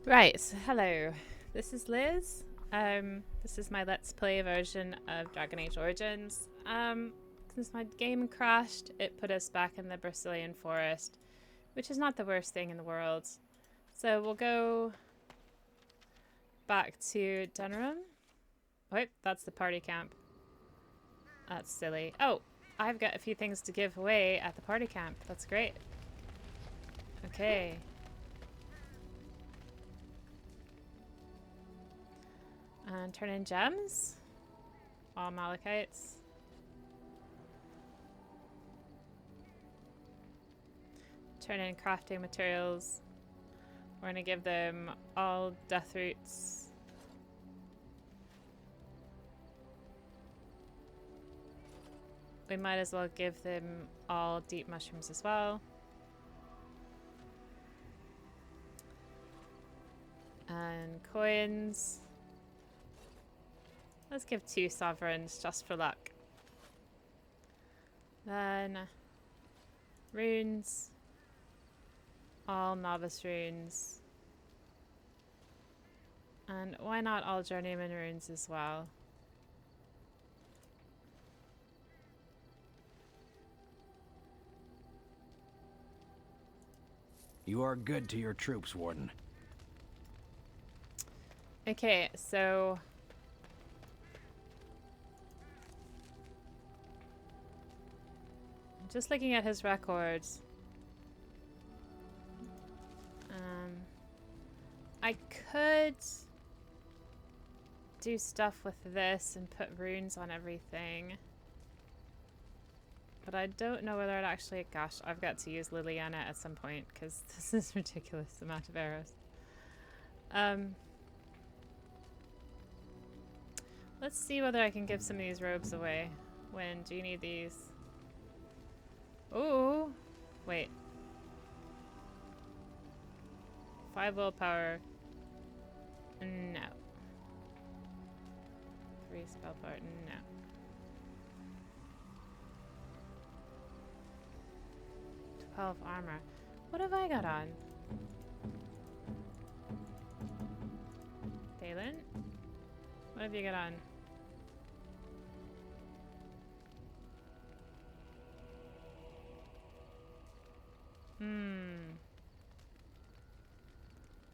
Right, so hello. This is Liz. This is my Let's Play version of Dragon Age Origins. Since my game crashed, it put us back in the Brazilian forest, which is not the worst thing in the world. So we'll go back to Denerim. Wait, that's the party camp. That's silly. Oh, I've got a few things to give away at the party camp. That's great. Okay. And turn in gems. All Malachites. Turn in crafting materials. We're going to give them all death roots. We might as well give them all deep mushrooms as well. And coins. Let's give 2 sovereigns just for luck. Then runes. All novice runes. And why not all journeyman runes as well? You are good to your troops, Warden. Okay, so just looking at his records, I could do stuff with this and put runes on everything, but I don't know whether it actually, gosh, I've got to use Liliana at some point because this is a ridiculous amount of arrows. Let's see whether I can give some of these robes away. When do you need these? Ooh, wait. 5 willpower. No. 3 spell power. No. 12 armor. What have I got on? Balin? What have you got on?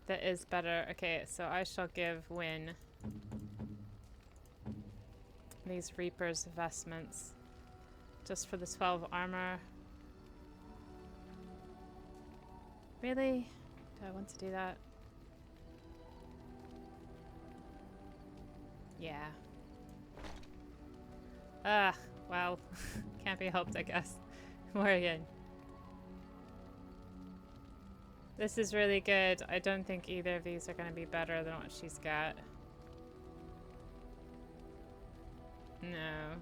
That is better. Okay, so I shall give Wynn these Reaper's vestments just for the 12 armor. Really? Do I want to do that? Yeah. Ah, well, can't be helped, I guess. Morgan. This is really good. I don't think either of these are going to be better than what she's got. No.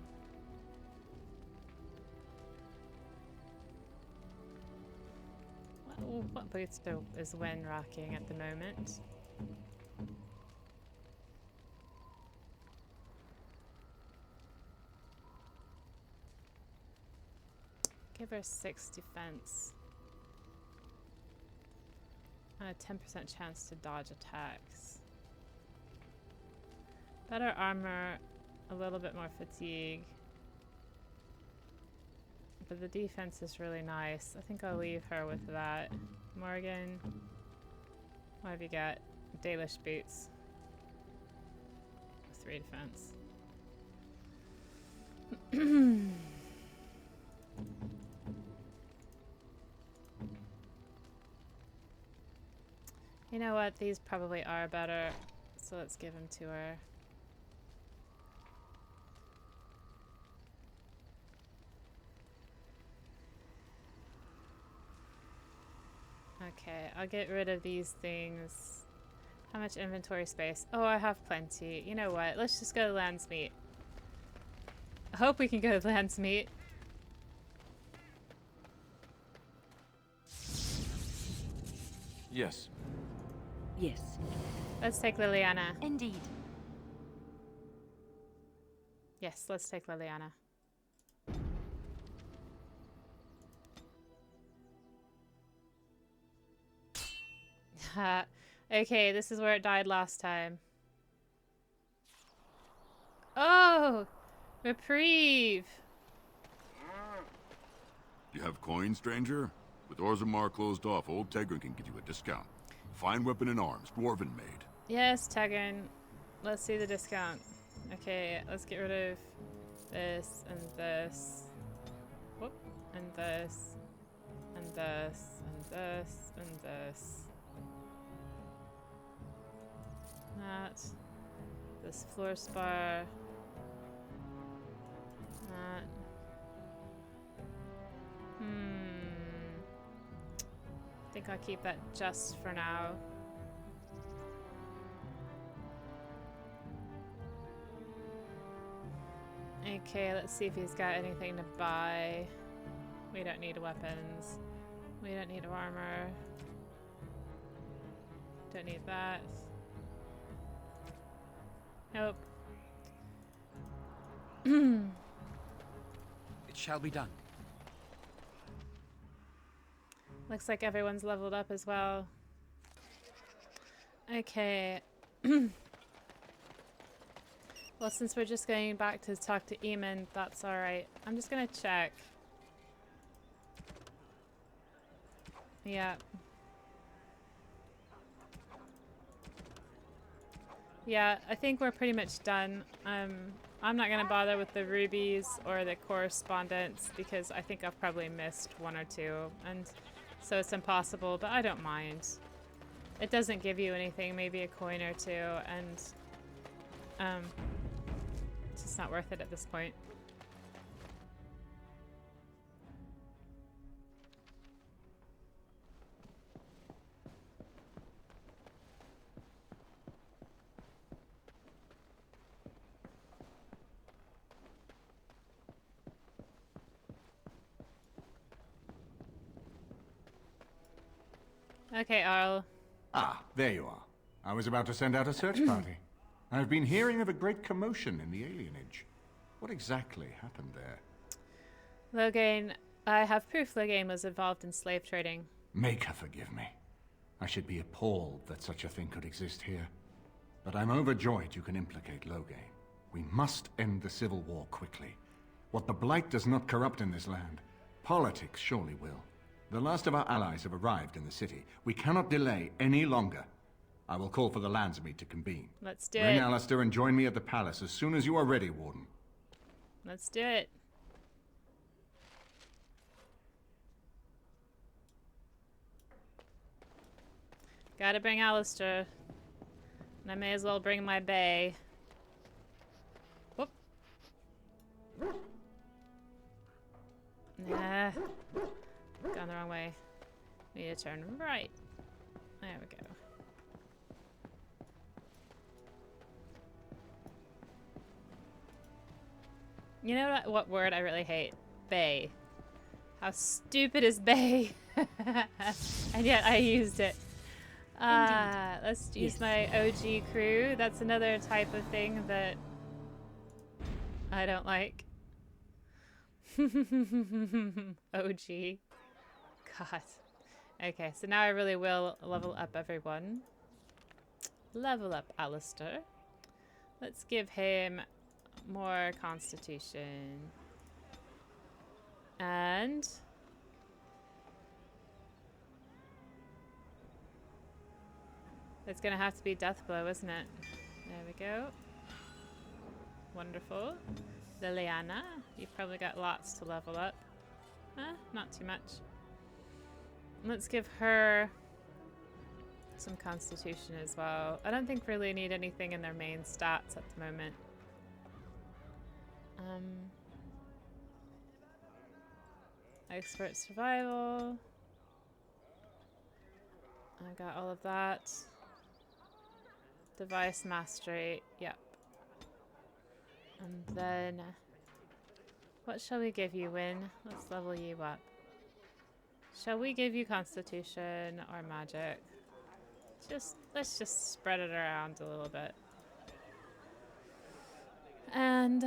Well, what boots is Wen rocking at the moment? Give her 6 defense. And a 10% chance to dodge attacks. Better armor, a little bit more fatigue. But the defense is really nice. I think I'll leave her with that. Morgan, what have you got? Dalish boots. 3 defense. You know what? These probably are better. So let's give them to her. Okay, I'll get rid of these things. How much inventory space? Oh, I have plenty. You know what? Let's just go to Landsmeet. I hope we can go to Landsmeet. Yes. Yes. Let's take Liliana. Indeed. Yes, let's take Liliana. Okay, this is where it died last time. Oh! Reprieve! You have coin, stranger? With Orzammar closed off, old Tegrin can give you a discount. Fine weapon and arms, dwarven made. Yes, Tegrin. Let's see the discount. Okay, let's get rid of this and this. Whoop. And this. And this. And this. And this. That. This floor spar. That. I think I'll keep that just for now. Okay, let's see if he's got anything to buy. We don't need weapons. We don't need armor. Don't need that. Nope. It shall be done. Looks like everyone's leveled up as well. Okay. Well, since we're just going back to talk to Eamon, that's alright. I'm just gonna check. Yeah. Yeah, I think we're pretty much done. I'm not gonna bother with the rubies or the correspondence because I think I've probably missed one or two, and so it's impossible, but I don't mind. It doesn't give you anything, maybe a coin or two, and it's just not worth it at this point. Okay, Arl. Ah, there you are. I was about to send out a search party. I've been hearing of a great commotion in the alienage. What exactly happened there? Loghain, I have proof Loghain was involved in slave trading. Make her forgive me. I should be appalled that such a thing could exist here. But I'm overjoyed you can implicate Loghain. We must end the civil war quickly. What the Blight does not corrupt in this land, politics surely will. The last of our allies have arrived in the city. We cannot delay any longer. I will call for the Landsmeet to convene. Let's do Bring it. Alistair and join me at the palace as soon as you are ready, Warden. Let's do it. Gotta bring Alistair. And I may as well bring my bay. Whoop. Nah. Gone the wrong way. Need to turn right. There we go. You know what word I really hate? Bay. How stupid is bay? And yet I used it. Let's use my OG crew. That's another type of thing that I don't like. OG. God. Okay, so now I really will level up everyone. Level up Alistair. Let's give him more constitution. And it's gonna have to be Deathblow, isn't it? There we go. Wonderful. Liliana, you've probably got lots to level up. Not too much. Let's give her some constitution as well. I don't think really need anything in their main stats at the moment. Expert survival. I got all of that. Device mastery, yep. And then, what shall we give you, Win? Let's level you up. Shall we give you constitution or magic? Let's just spread it around a little bit. And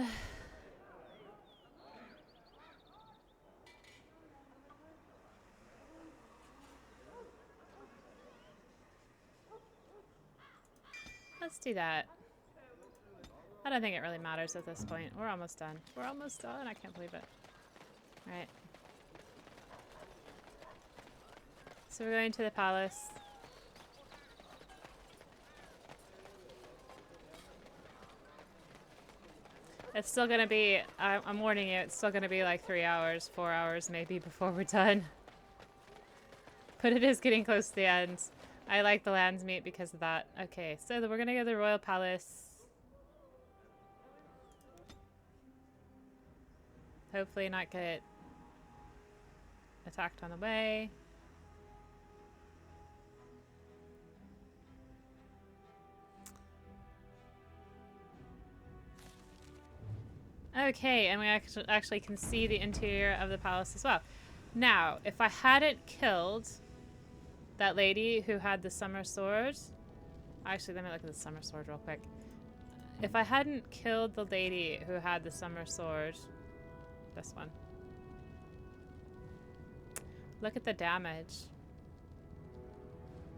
Let's do that. I don't think it really matters at this point. We're almost done. We're almost done. I can't believe it. Alright. So we're going to the palace. It's still gonna be, I'm warning you, it's still gonna be like 3 hours, 4 hours maybe before we're done. But it is getting close to the end. I like the lands meet because of that. Okay, so we're gonna go to the royal palace. Hopefully not get attacked on the way. Okay, and we actually can see the interior of the palace as well. Now, if I hadn't killed that lady who had the summer sword... Actually, let me look at the summer sword real quick. If I hadn't killed the lady who had the summer sword... This one. Look at the damage.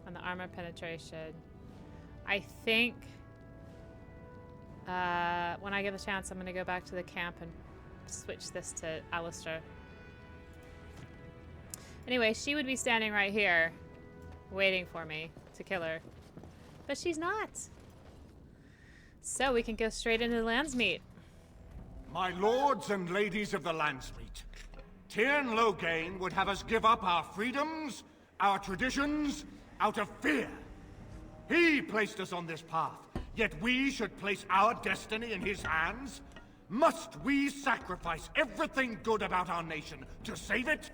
And the armor penetration. I think... when I get a chance, I'm going to go back to the camp and switch this to Alistair. Anyway, she would be standing right here, waiting for me to kill her. But she's not. So we can go straight into the Landsmeet. My lords and ladies of the Landsmeet, Tyrn Loghain would have us give up our freedoms, our traditions, out of fear. He placed us on this path. Yet we should place our destiny in his hands? Must we sacrifice everything good about our nation to save it?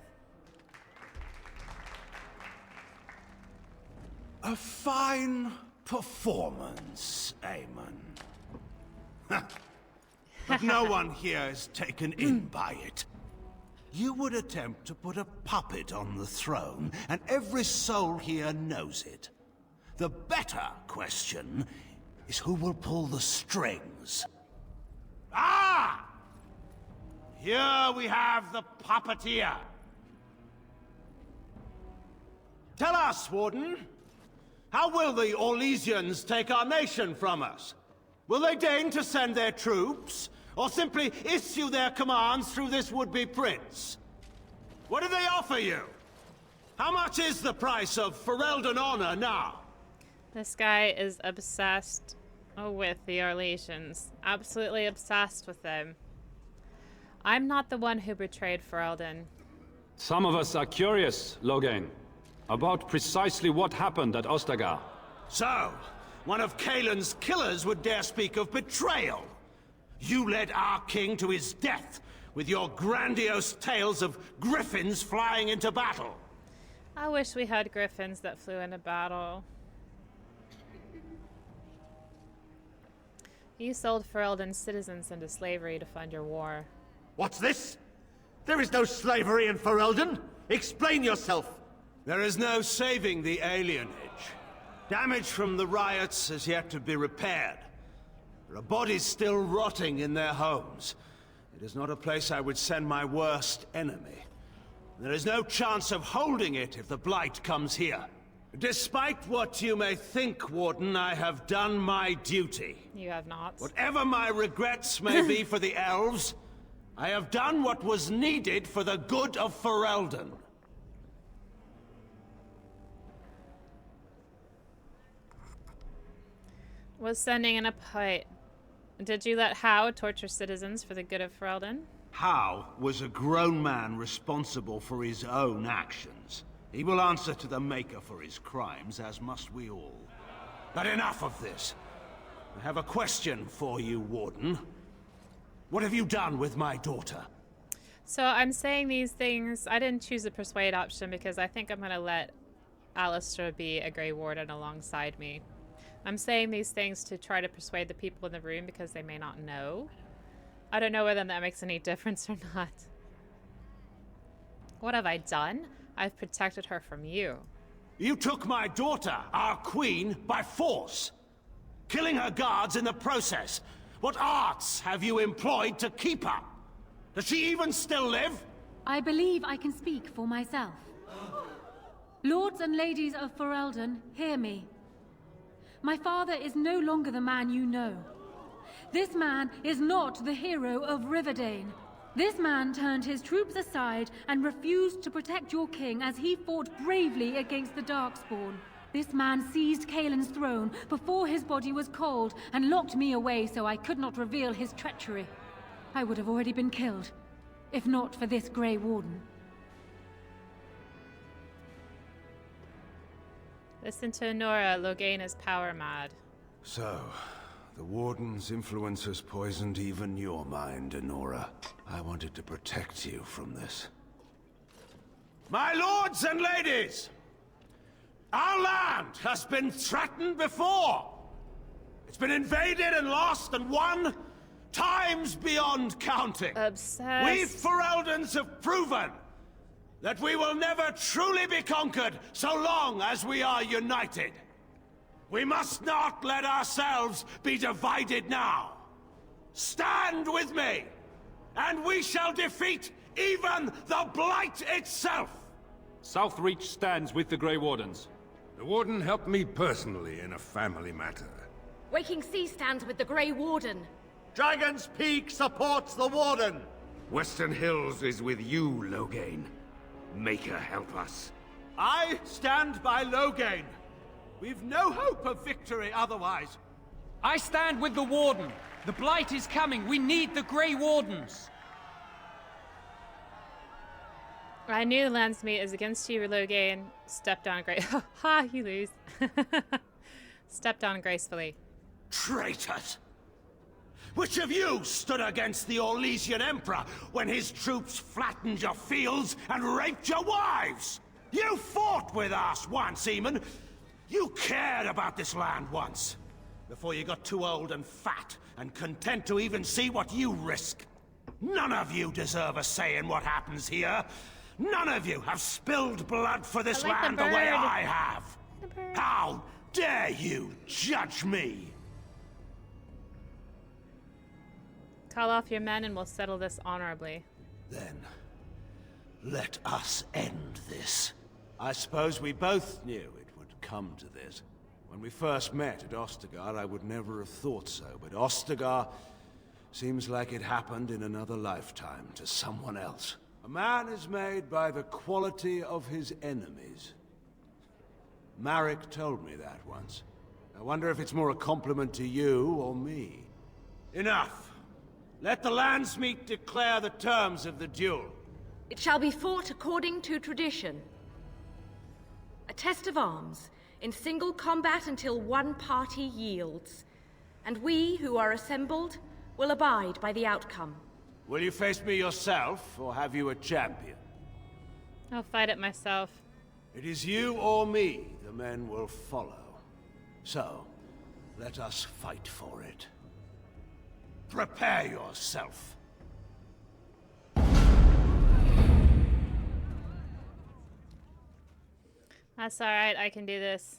A fine performance, Aemon. But no one here is taken in by it. You would attempt to put a puppet on the throne, and every soul here knows it. The better question is who will pull the strings. Ah! Here we have the puppeteer. Tell us, Warden, how will the Orlesians take our nation from us? Will they deign to send their troops, or simply issue their commands through this would-be prince? What do they offer you? How much is the price of Ferelden honor now? This guy is obsessed with the Orlesians. Absolutely obsessed with them. I'm not the one who betrayed Ferelden. Some of us are curious, Loghain, about precisely what happened at Ostagar. So, one of Kaelin's killers would dare speak of betrayal. You led our king to his death with your grandiose tales of griffins flying into battle. I wish we had griffins that flew into battle. You sold Ferelden's citizens into slavery to fund your war. What's this? There is no slavery in Ferelden. Explain yourself. There is no saving the alienage. Damage from the riots has yet to be repaired. There are bodies still rotting in their homes. It is not a place I would send my worst enemy. There is no chance of holding it if the Blight comes here. Despite what you may think, Warden, I have done my duty. You have not. Whatever my regrets may be for the elves, I have done what was needed for the good of Ferelden. Was sending in a pite. Did you let Howe torture citizens for the good of Ferelden? Howe was a grown man responsible for his own actions. He will answer to the Maker for his crimes, as must we all. But enough of this. I have a question for you, Warden. What have you done with my daughter? So I'm saying these things. I didn't choose the persuade option because I think I'm going to let Alistair be a Grey Warden alongside me. I'm saying these things to try to persuade the people in the room because they may not know. I don't know whether that makes any difference or not. What have I done? I've protected her from you. You took my daughter, our queen, by force, killing her guards in the process. What arts have you employed to keep her? Does she even still live? I believe I can speak for myself. Lords and ladies of Ferelden, hear me. My father is no longer the man you know. This man is not the hero of Riverdane. This man turned his troops aside and refused to protect your king as he fought bravely against the Darkspawn. This man seized Kaelin's throne before his body was cold and locked me away so I could not reveal his treachery. I would have already been killed, if not for this Grey Warden. Listen to Nora. Loghain is power mad. So, the Warden's influence has poisoned even your mind, Nora. I wanted to protect you from this. My lords and ladies! Our land has been threatened before! It's been invaded and lost and won times beyond counting. Obsessed. We Fereldans have proven that we will never truly be conquered so long as we are united. We must not let ourselves be divided now. Stand with me, and we shall defeat even the Blight itself! Southreach stands with the Grey Wardens. The Warden helped me personally in a family matter. Waking Sea stands with the Grey Warden. Dragon's Peak supports the Warden! Western Hills is with you, Loghain. Make her help us. I stand by Loghain. We've no hope of victory otherwise. I stand with the Warden. The Blight is coming. We need the Grey Wardens. I knew the Landsmeet is against you, Loghain. Stepped on Ha, you lose. Stepped on gracefully. Traitors! Which of you stood against the Orlesian Emperor when his troops flattened your fields and raped your wives? You fought with us once, Eamon. You cared about this land once, before you got too old and fat and content to even see what you risk. None of you deserve a say in what happens here. None of you have spilled blood for this land the way I have. How dare you judge me? Call off your men and we'll settle this honorably. Then, let us end this. I suppose we both knew it would come to this. When we first met at Ostagar, I would never have thought so, but Ostagar seems like it happened in another lifetime to someone else. A man is made by the quality of his enemies. Marek told me that once. I wonder if it's more a compliment to you or me. Enough! Let the Landsmeet declare the terms of the duel. It shall be fought according to tradition. A test of arms, in single combat until one party yields. And we, who are assembled, will abide by the outcome. Will you face me yourself, or have you a champion? I'll fight it myself. It is you or me the men will follow. So, let us fight for it. Prepare yourself. That's alright, I can do this.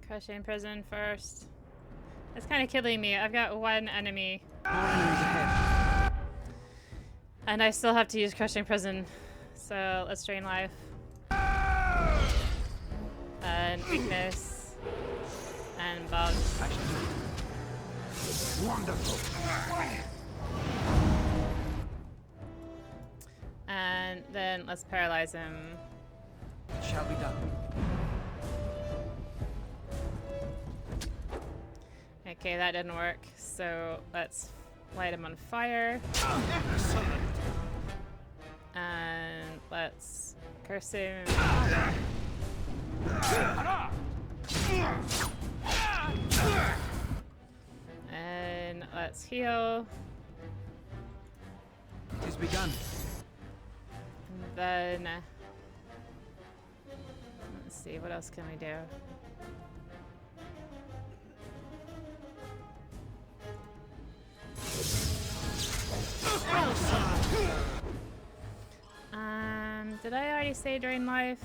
Crushing prison first. It's kind of killing me. I've got one enemy. And I still have to use crushing prison. So let's drain life. And weakness. And bugs. Wonderful. And then let's paralyze him. It shall be done. Okay, that didn't work. So let's light him on fire. And let's curse him. And let's heal. It has begun. And then let's see, what else can we do? And Did I already say drain life?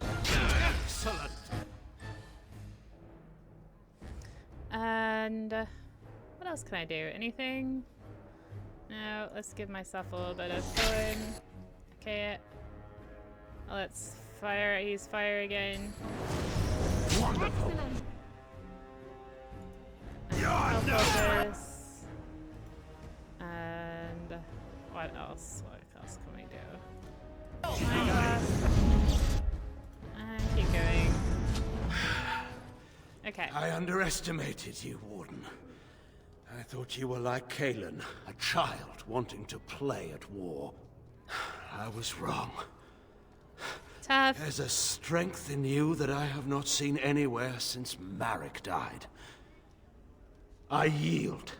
Excellent. And what else can I do? Anything? No, let's give myself a little bit of filling. Okay. Let's use fire again. Wonderful. Focus. And what else? What else can we do? My gosh. And keep going. Okay. I underestimated you, Warden. I thought you were like Kalen, a child wanting to play at war. I was wrong. Tough. There's a strength in you that I have not seen anywhere since Marek died. I yield.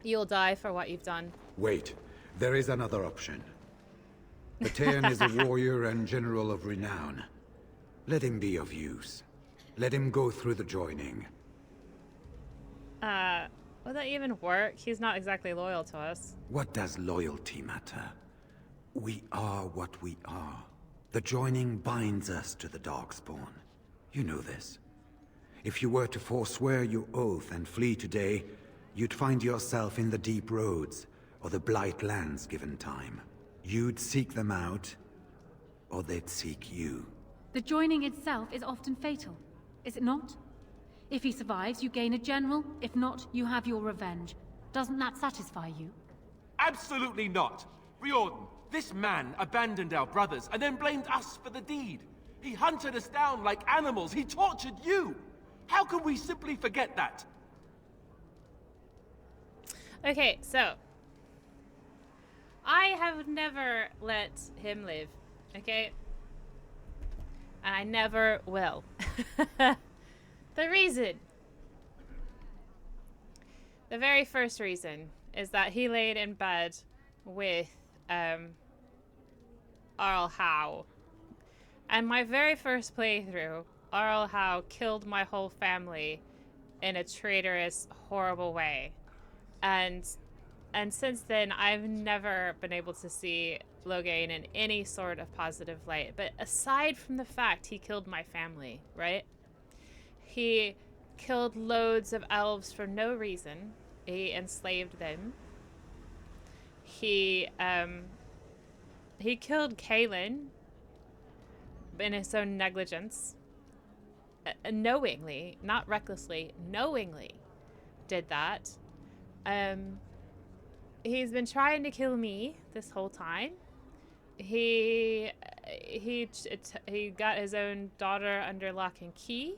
You'll die for what you've done. Wait, there is another option. Batean is a warrior and general of renown. Let him be of use. Let him go through the joining. Will that even work? He's not exactly loyal to us. What does loyalty matter? We are what we are. The joining binds us to the Darkspawn. You know this. If you were to forswear your oath and flee today, you'd find yourself in the Deep Roads, or the Blight Lands given time. You'd seek them out, or they'd seek you. The joining itself is often fatal, is it not? If he survives, you gain a general. If not, you have your revenge. Doesn't that satisfy you? Absolutely not. Riordan, this man abandoned our brothers and then blamed us for the deed. He hunted us down like animals. He tortured you. How can we simply forget that? Okay, so I have never let him live, okay? And I never will. The very first reason is that he laid in bed with Arl Howe. And my very first playthrough, Arl Howe killed my whole family in a traitorous, horrible way. And since then, I've never been able to see Loghain in any sort of positive light. But aside from the fact he killed my family, right? He killed loads of elves for no reason. He enslaved them. He killed Kalen in his own negligence. Knowingly, not recklessly, knowingly did that. He's been trying to kill me this whole time. He got his own daughter under lock and key.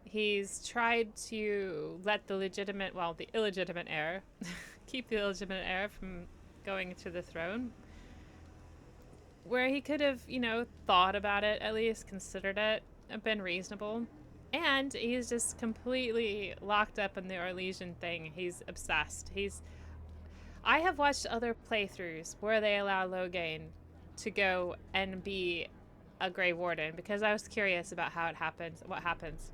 He's tried to let the illegitimate heir, keep the illegitimate heir from going to the throne. Where he could have, thought about it, at least considered it, been reasonable. And he's just completely locked up in the Orlesian thing. He's obsessed. I have watched other playthroughs where they allow Loghain to go and be a Grey Warden because I was curious about what happens.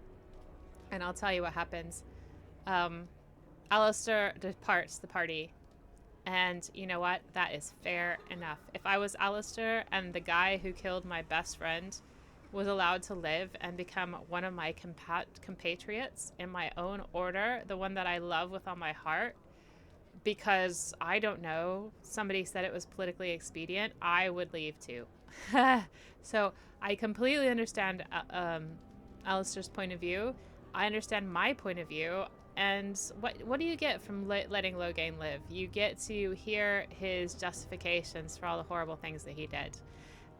And I'll tell you what happens. Alistair departs the party. And you know what? That is fair enough. If I was Alistair and the guy who killed my best friend was allowed to live and become one of my compatriots in my own order, the one that I love with all my heart, because, I don't know, somebody said it was politically expedient, I would leave too. So I completely understand Alistair's point of view. I understand my point of view. And what do you get from letting Loghain live? You get to hear his justifications for all the horrible things that he did.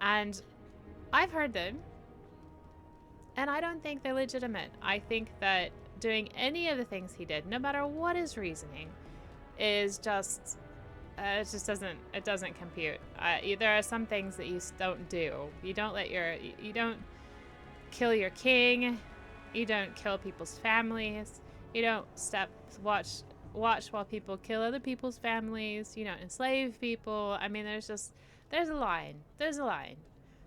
And I've heard them. And I don't think they're legitimate. I think that doing any of the things he did, no matter what his reasoning, is just... it doesn't compute. There are some things that you don't do. You don't kill your king. You don't kill people's families. You don't watch while people kill other people's families. You don't enslave people. I mean, there's a line. There's a line.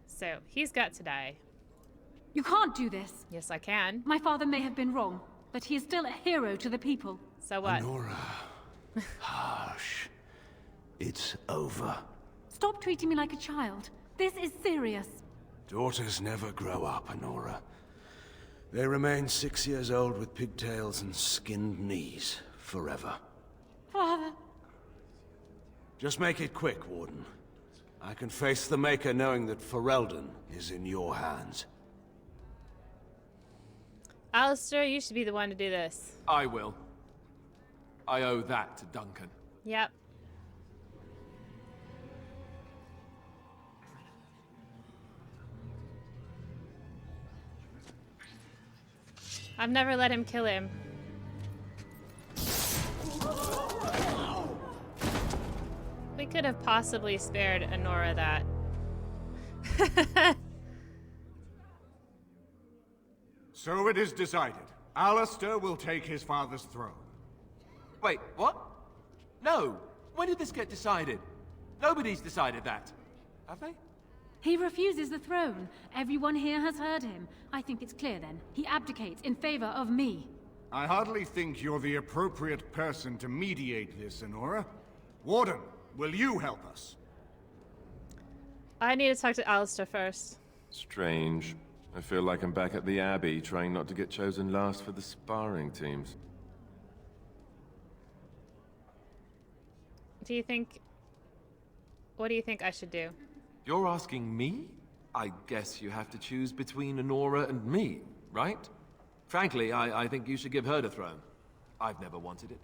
So he's got to die. You can't do this. Yes, I can. My father may have been wrong, but he is still a hero to the people. So what? Nora. Hush. It's over. Stop treating me like a child. This is serious. Daughters never grow up, Honora. They remain 6 years old with pigtails and skinned knees, forever. Father. Just make it quick, Warden. I can face the Maker knowing that Ferelden is in your hands. Alistair, you should be the one to do this. I will. I owe that to Duncan. Yep. I've never let him kill him. We could have possibly spared Honora that. So it is decided. Alistair will take his father's throne. Wait, what? No. When did this get decided? Nobody's decided that. Have they? He refuses the throne. Everyone here has heard him. I think it's clear then. He abdicates in favor of me. I hardly think you're the appropriate person to mediate this, Honora. Warden, will you help us? I need to talk to Alistair first. Strange. I feel like I'm back at the Abbey, trying not to get chosen last for the sparring teams. Do you think... What do you think I should do? You're asking me? I guess you have to choose between Honora and me, right? Frankly, I think you should give her the throne. I've never wanted it.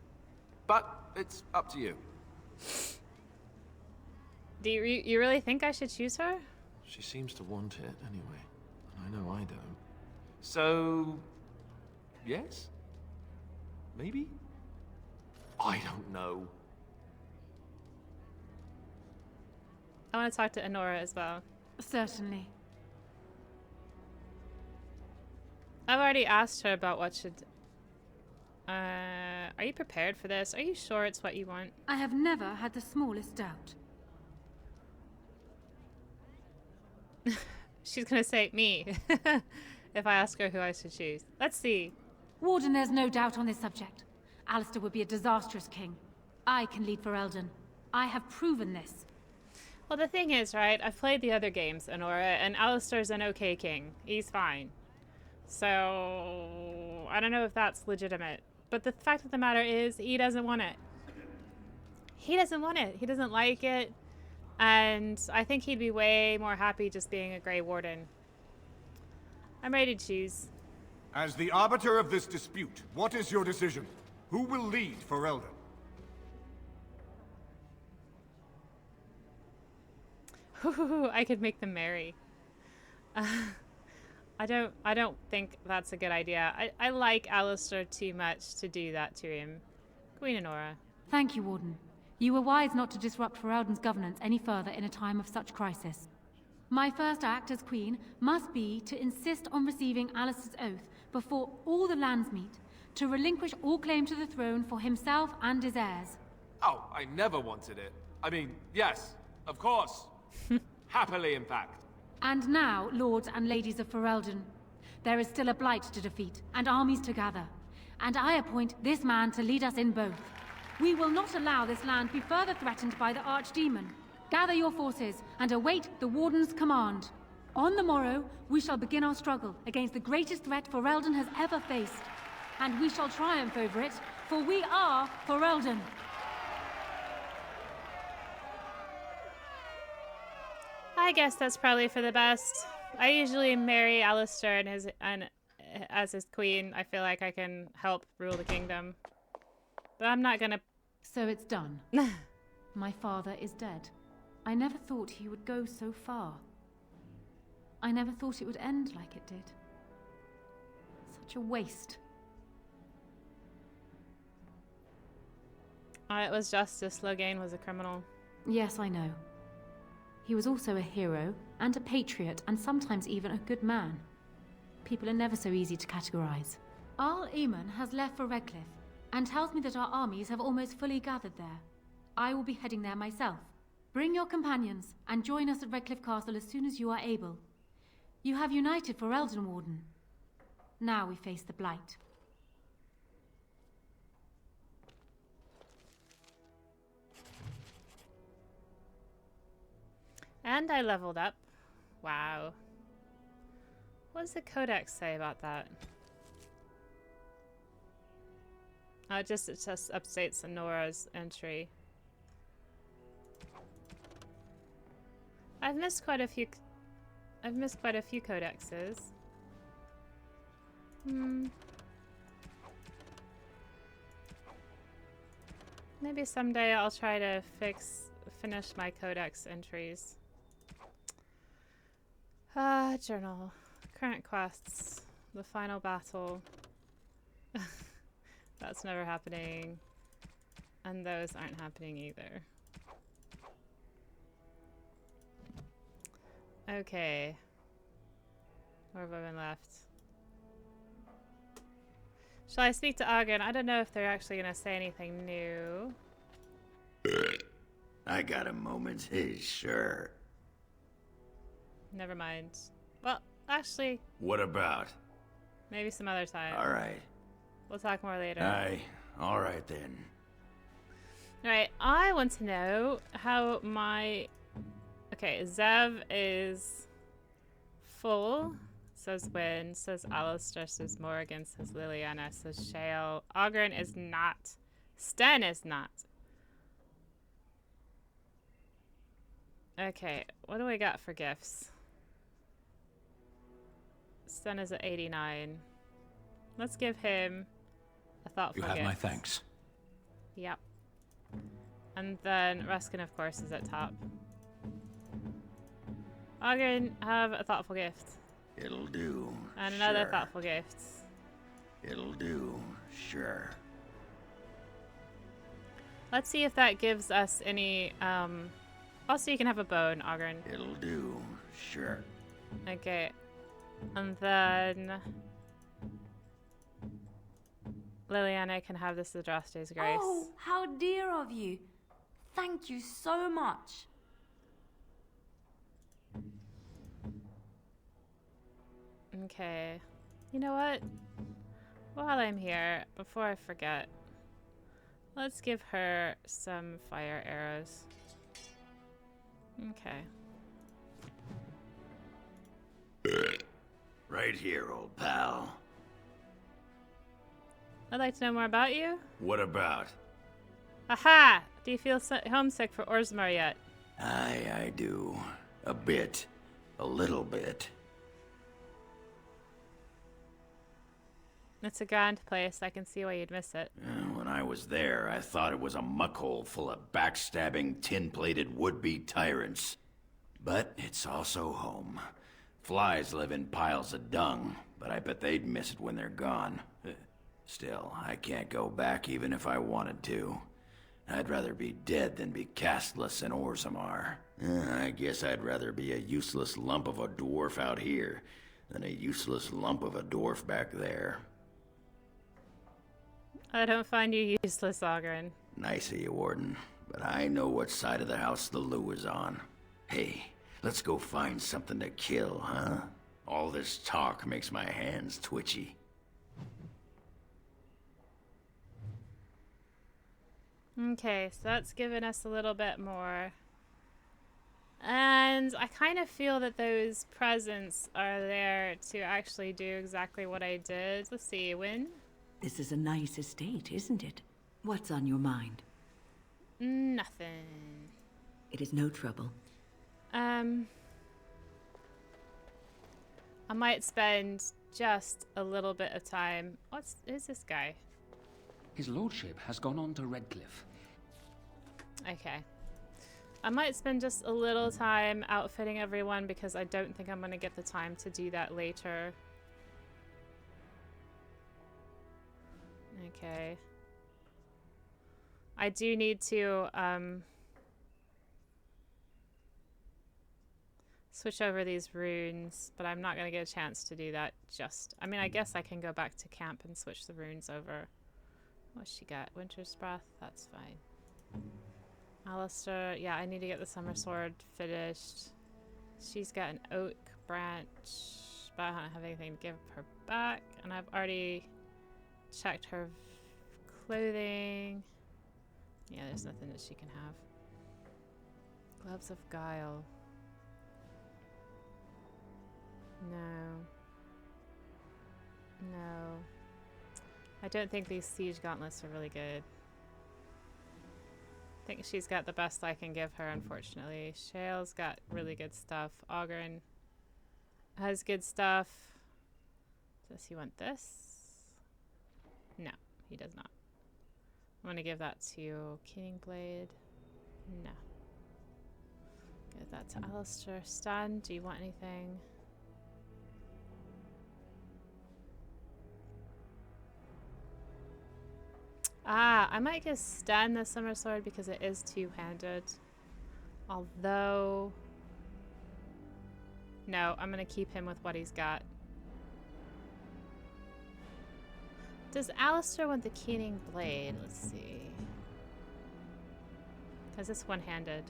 But it's up to you. Do you really think I should choose her? She seems to want it, anyway. And I know I don't. So... yes? Maybe? I don't know. I want to talk to Honora as well. Certainly. I've already asked her about what should... are you prepared for this? Are you sure it's what you want? I have never had the smallest doubt. She's gonna say me. If I ask her who I should choose. Let's see. Warden, there's no doubt on this subject. Alistair would be a disastrous king. I can lead Ferelden. I have proven this. Well, the thing is, right, I've played the other games, Honora, and Alistair's an okay king. He's fine. So, I don't know if that's legitimate. But the fact of the matter is, he doesn't want it. He doesn't want it. He doesn't like it. And I think he'd be way more happy just being a Grey Warden. I'm ready to choose. As the arbiter of this dispute, what is your decision? Who will lead Ferelden? I could make them marry. I don't think that's a good idea. I like Alistair too much to do that to him. Queen Honora. Thank you, Warden. You were wise not to disrupt Ferelden's governance any further in a time of such crisis. My first act as Queen must be to insist on receiving Alistair's oath before all the lands meet, to relinquish all claim to the throne for himself and his heirs. Oh, I never wanted it. I mean, yes, of course. Happily, in fact. And now, lords and ladies of Ferelden, there is still a blight to defeat and armies to gather. And I appoint this man to lead us in both. We will not allow this land be further threatened by the Archdemon. Gather your forces and await the Warden's command. On the morrow, we shall begin our struggle against the greatest threat Ferelden has ever faced. And we shall triumph over it, for we are Ferelden. I guess that's probably for the best. I usually marry Alistair as his queen. I feel like I can help rule the kingdom. But I'm not gonna... So it's done. My father is dead. I never thought he would go so far. I never thought it would end like it did. Such a waste. It was justice. Logain was a criminal. Yes, I know. He was also a hero, and a patriot, and sometimes even a good man. People are never so easy to categorize. Arl Eamon has left for Redcliffe, and tells me that our armies have almost fully gathered there. I will be heading there myself. Bring your companions, and join us at Redcliffe Castle as soon as you are able. You have united Ferelden, Warden. Now we face the Blight. And I leveled up. Wow. What does the codex say about that? Oh, it just updates Nora's entry. I've missed quite a few codexes. Maybe someday I'll try to finish my codex entries. Journal. Current quests. The final battle. That's never happening. And those aren't happening either. Okay. Where have I been left? Shall I speak to Addon? I don't know if they're actually going to say anything new. I got a moment. Sure. Never mind. Well, actually... What about? Maybe some other time. Alright. We'll talk more later. Aye. Alright then. Alright, I want to know how my... Okay, Zev is full, says Wynn, says Alistair, says Morgan, says Liliana, says Shale. Addon is not. Sten is not. Okay, what do we got for gifts? Sten is at 89. Let's give him a thoughtful gift. You have my thanks. Yep. And then Ruskin, of course, is at top. Addon, have a thoughtful gift. It'll do. And another sure. thoughtful gift. It'll do. Sure. Let's see if that gives us any, Also, you can have a bone, Addon. It'll do. Sure. Okay. And then... Liliana can have this Adraste's Grace. Oh, how dear of you. Thank you so much. Okay. You know what? While I'm here, before I forget, let's give her some fire arrows. Okay. Right here, old pal. I'd like to know more about you. What about? Aha! Do you feel homesick for Orzammar yet? Aye, I do. A bit. A little bit. It's a grand place. I can see why you'd miss it. When I was there, I thought it was a muckhole full of backstabbing, tin-plated would-be tyrants. But it's also home. Flies live in piles of dung, but I bet they'd miss it when they're gone. Still, I can't go back even if I wanted to. I'd rather be dead than be castless in Orzammar. I guess I'd rather be a useless lump of a dwarf out here than a useless lump of a dwarf back there. I don't find you useless, Addon. Nice of you, Warden, but I know what side of the house the Lou is on. Hey, let's go find something to kill, huh? All this talk makes my hands twitchy. Okay, so that's given us a little bit more. And I kind of feel that those presents are there to actually do exactly what I did. Let's see, Wynn? This is a nice estate, isn't it? What's on your mind? Nothing. It is no trouble. I might spend just a little bit of time. Who's this guy? His lordship has gone on to Redcliffe. Okay. I might spend just a little time outfitting everyone because I don't think I'm going to get the time to do that later. Okay. I do need to switch over these runes, but I'm not going to get a chance to do that just... I mean, I guess I can go back to camp and switch the runes over. What's she got? Winter's Breath? That's fine. Alistair, yeah, I need to get the Summer Sword finished. She's got an oak branch, but I don't have anything to give her back. And I've already checked her clothing. Yeah, there's nothing that she can have. Gloves of Guile. don't think these siege gauntlets are really good. I think she's got the best I can give her, unfortunately. Shale's got really good stuff. Ogren has good stuff. Does he want this? No, he does not. I'm gonna give that to Keening Blade. No. Give that to Alistair. Stan, do you want anything? Ah, I might give Stan the Summer Sword because it is two-handed. Although... No, I'm gonna keep him with what he's got. Does Alistair want the Keening Blade? Let's see. Because it's one-handed.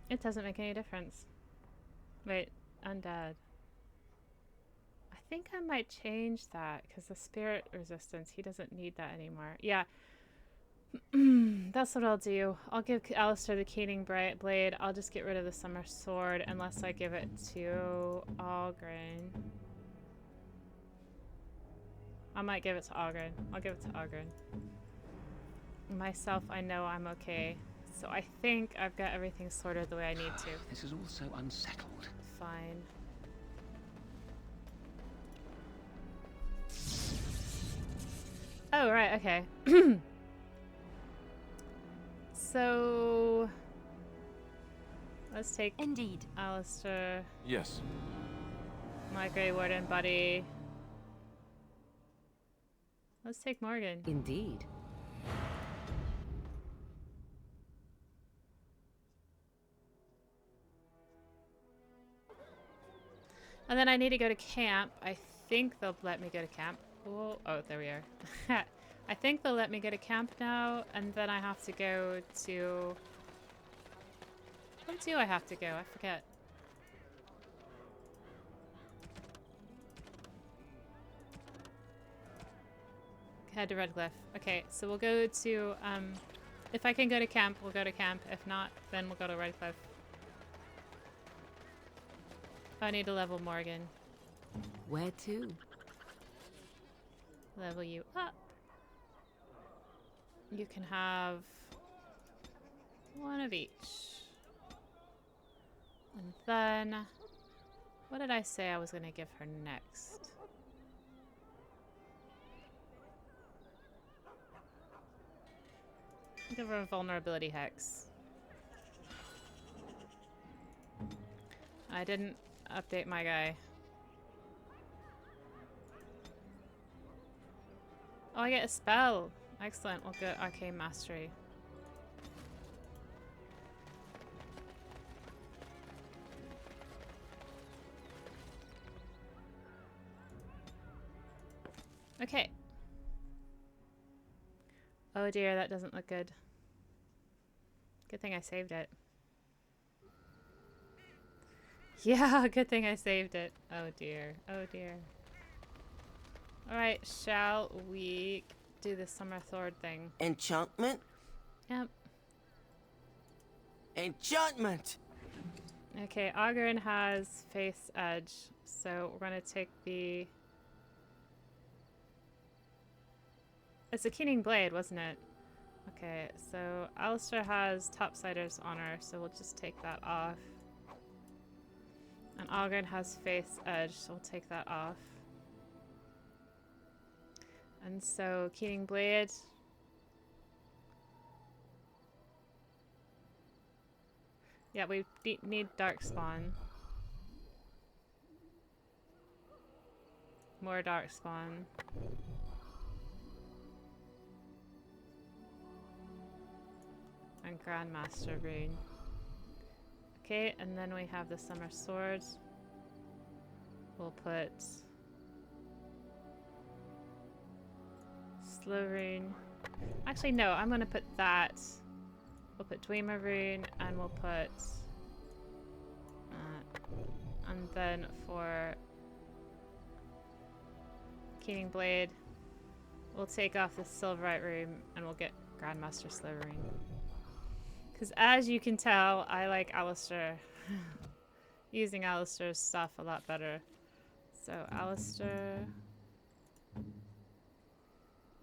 It doesn't make any difference. Wait, undead. I think I might change that because the spirit resistance, he doesn't need that anymore. Yeah. That's what I'll do. I'll give Alistair the Keening Blade. I'll just get rid of the Summer Sword unless I give it to Ogren. I might give it to Ogren. I'll give it to Ogren. Myself, I know I'm okay. So I think I've got everything sorted the way I need to. This is all so unsettled. Fine. Oh, right, okay. So... let's take... Indeed. Alistair. Yes. My Grey Warden buddy. Let's take Morgan. Indeed. And then I need to go to camp. I think they'll let me go to camp. Oh, there we are. I think they'll let me go to camp now, and then I have to go to... Where do I have to go? I forget. Head to Redcliffe. Okay, so we'll go to... if I can go to camp, we'll go to camp. If not, then we'll go to Redcliffe. I need to level Morgan. Where to? Level you up. You can have one of each. And then, what did I say I was going to give her next? Give her a vulnerability hex. I didn't update my guy. Oh, I get a spell. Excellent. We'll get Arcane Mastery. Okay. Oh dear, that doesn't look good. Good thing I saved it. Yeah, good thing I saved it. Oh dear. Oh dear. Alright, shall we do the Summer Sword thing? Enchantment? Yep. Enchantment! Okay, Ogren has Face Edge, so we're gonna take the... It's a Keening Blade, wasn't it? Okay, so Alistair has Topsider's Honor, so we'll just take that off. And Ogren has Face Edge, so we'll take that off. And so, Keening Blade. Yeah, we need Darkspawn. More Darkspawn. And Grandmaster Rune. Okay, and then we have the Summer Sword. We'll put Slow Rune. Actually, no, I'm gonna put that. We'll put Dwemer Rune, and we'll put and then for Keening Blade, we'll take off the Silverite Rune, and we'll get Grandmaster Slow Rune. Because as you can tell, I like Alistair. Using Alistair's stuff a lot better. So Alistair,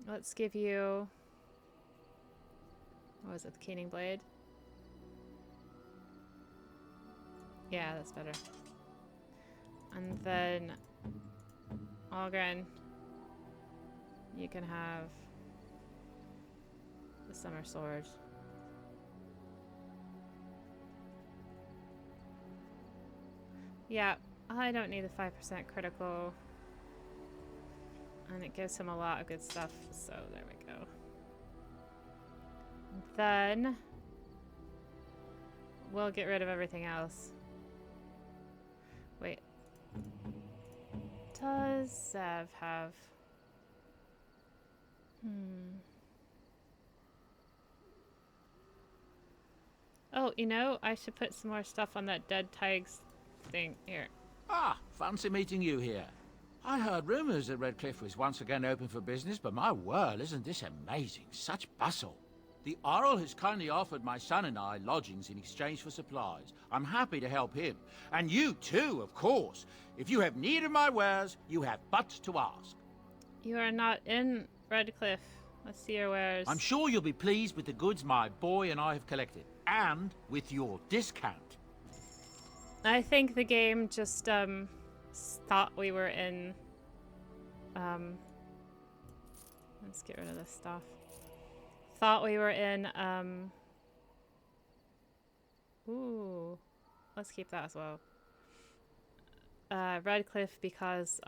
Let's give you... What was it? The keening blade? Yeah, that's better. And then... Algren, you can have the summer sword. Yeah, I don't need a 5% critical. And it gives him a lot of good stuff, so there we go. Then we'll get rid of everything else. Wait. Does Zev have... Oh, you know, I should put some more stuff on that dead Tig's thing here. Ah, fancy meeting you here. I heard rumours that Redcliffe was once again open for business, but my word, isn't this amazing? Such bustle. The Earl has kindly offered my son and I lodgings in exchange for supplies. I'm happy to help him. And you too, of course. If you have need of my wares, you have but to ask. You are not in Redcliffe. Let's see your wares. I'm sure you'll be pleased with the goods my boy and I have collected. And with your discount. I think the game just thought we were in let's get rid of this stuff. Thought we were in ooh, let's keep that as well. Redcliffe because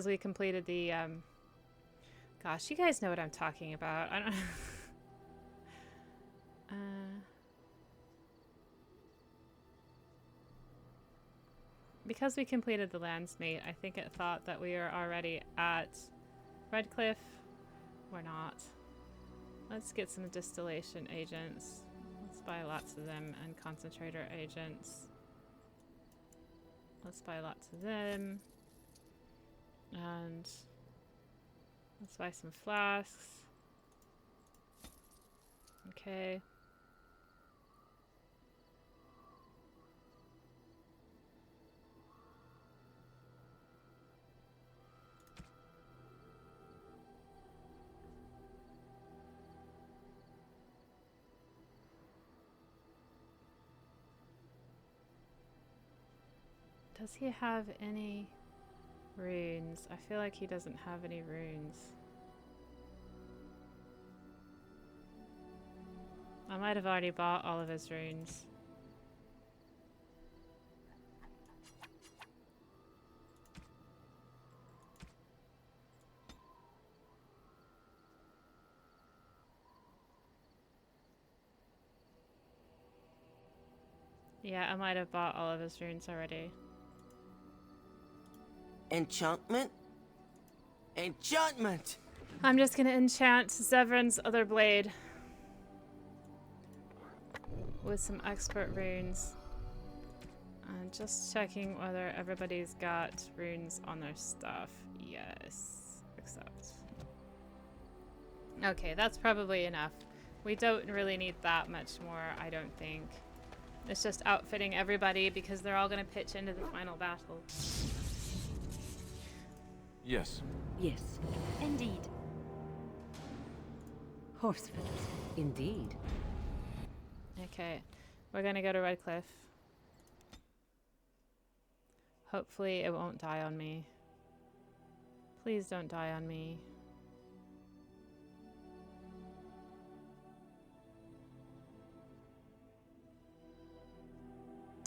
we completed the gosh, you guys know what I'm talking about. I don't because we completed the Landsmate, I think it thought that we are already at Redcliffe. We're not. Let's get some distillation agents. Let's buy lots of them, and concentrator agents. Let's buy lots of them. And let's buy some flasks. Okay. Does he have any runes? I feel like he doesn't have any runes. I might have already bought all of his runes. Yeah, I might have bought all of his runes already. Enchantment? Enchantment! I'm just gonna enchant Zevran's other blade with some expert runes. And just checking whether everybody's got runes on their stuff. Yes. Accept. Okay, that's probably enough. We don't really need that much more, I don't think. It's just outfitting everybody because they're all gonna pitch into the final battle. Yes. Yes. Indeed. Horsefit. Indeed. Okay, we're gonna go to Redcliffe. Hopefully it won't die on me. Please don't die on me.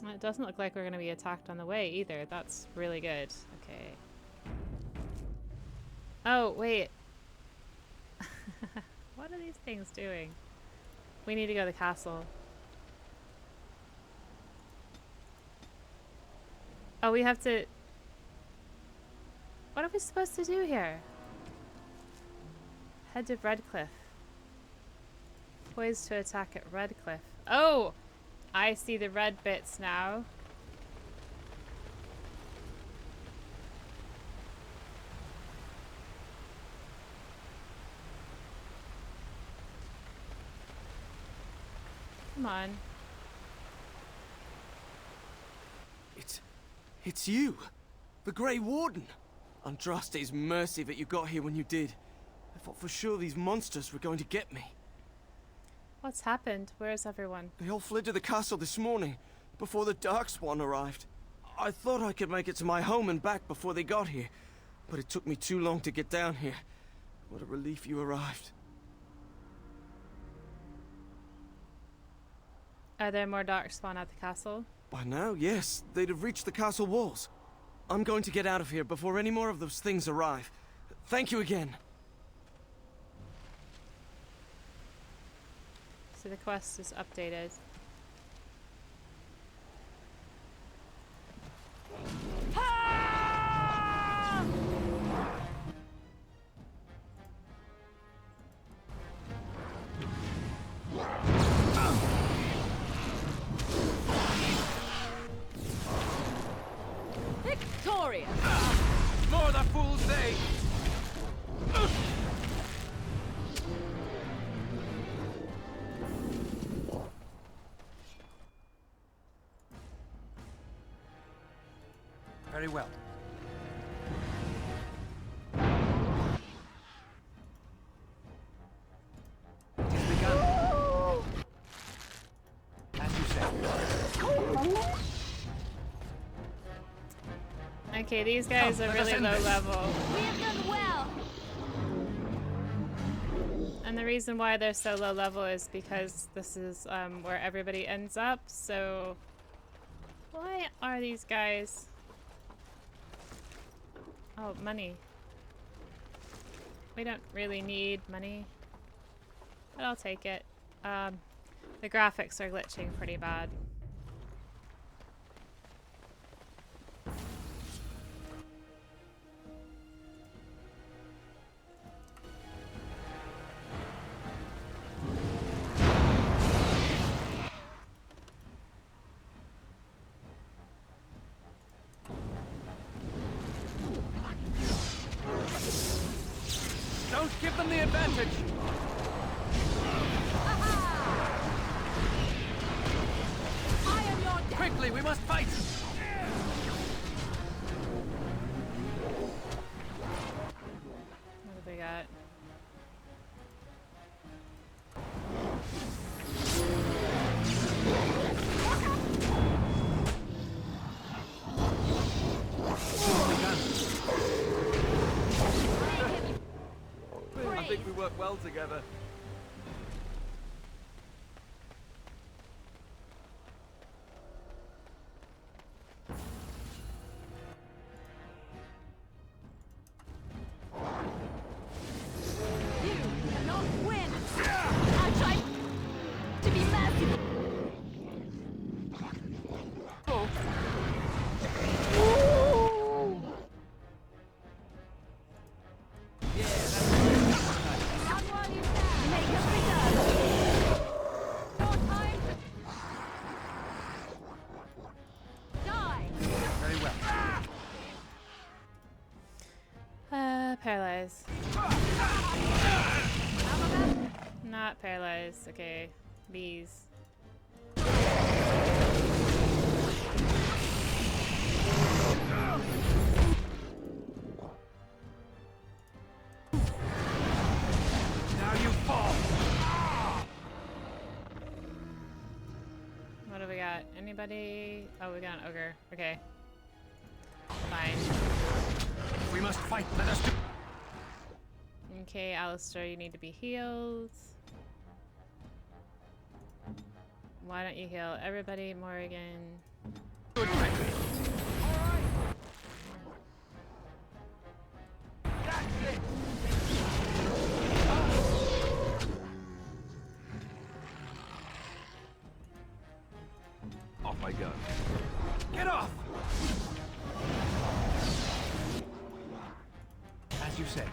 It doesn't look like we're gonna be attacked on the way either. That's really good. Okay. Oh, wait. What are these things doing? We need to go to the castle. Oh, we have to... What are we supposed to do here? Head to Redcliffe. Poised to attack at Redcliffe. Oh! I see the red bits now. Come on. It's you. The Grey Warden! Andraste's mercy that you got here when you did. I thought for sure these monsters were going to get me. What's happened? Where's everyone? They all fled to the castle this morning, before the Darkspawn arrived. I thought I could make it to my home and back before they got here, but it took me too long to get down here. What a relief you arrived. Are there more Darkspawn at the castle? By now, yes. They'd have reached the castle walls. I'm going to get out of here before any more of those things arrive. Thank you again. So the quest is updated. Victoria! More the fools they! Very well. It has begun. As you said. Okay, these guys are really low level. We have done well. And the reason why they're so low level is because this is where everybody ends up, so... Why are these guys... Oh, money. We don't really need money, but I'll take it. The graphics are glitching pretty bad. Don't give them the advantage! I am your death! Quickly, we must fight! What have we got? I think we work well together. You cannot win! I tried to be merciful! Oh. Paralyzed. Not paralyzed. Okay. Bees. Now you fall! What do we got? Anybody? Oh, we got an ogre. Okay. Fine. We must fight. Let us do. Okay, Alistair, you need to be healed. Why don't you heal everybody, Morrigan? Good. That's it! Off I go. Get off! As you said.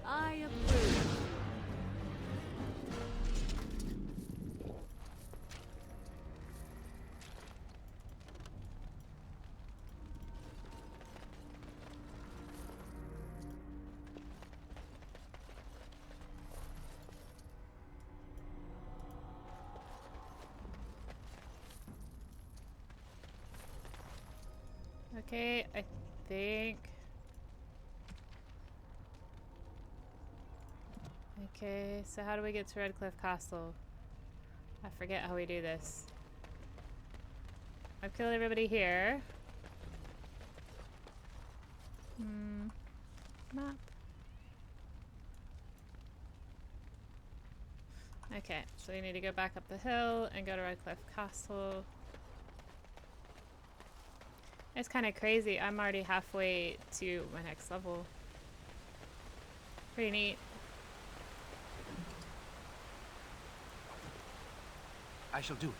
I approve. Okay, I think. Okay, so how do we get to Redcliffe Castle? I forget how we do this. I've killed everybody here. Map. Okay, so we need to go back up the hill and go to Redcliffe Castle. It's kind of crazy. I'm already halfway to my next level. Pretty neat. I shall do it.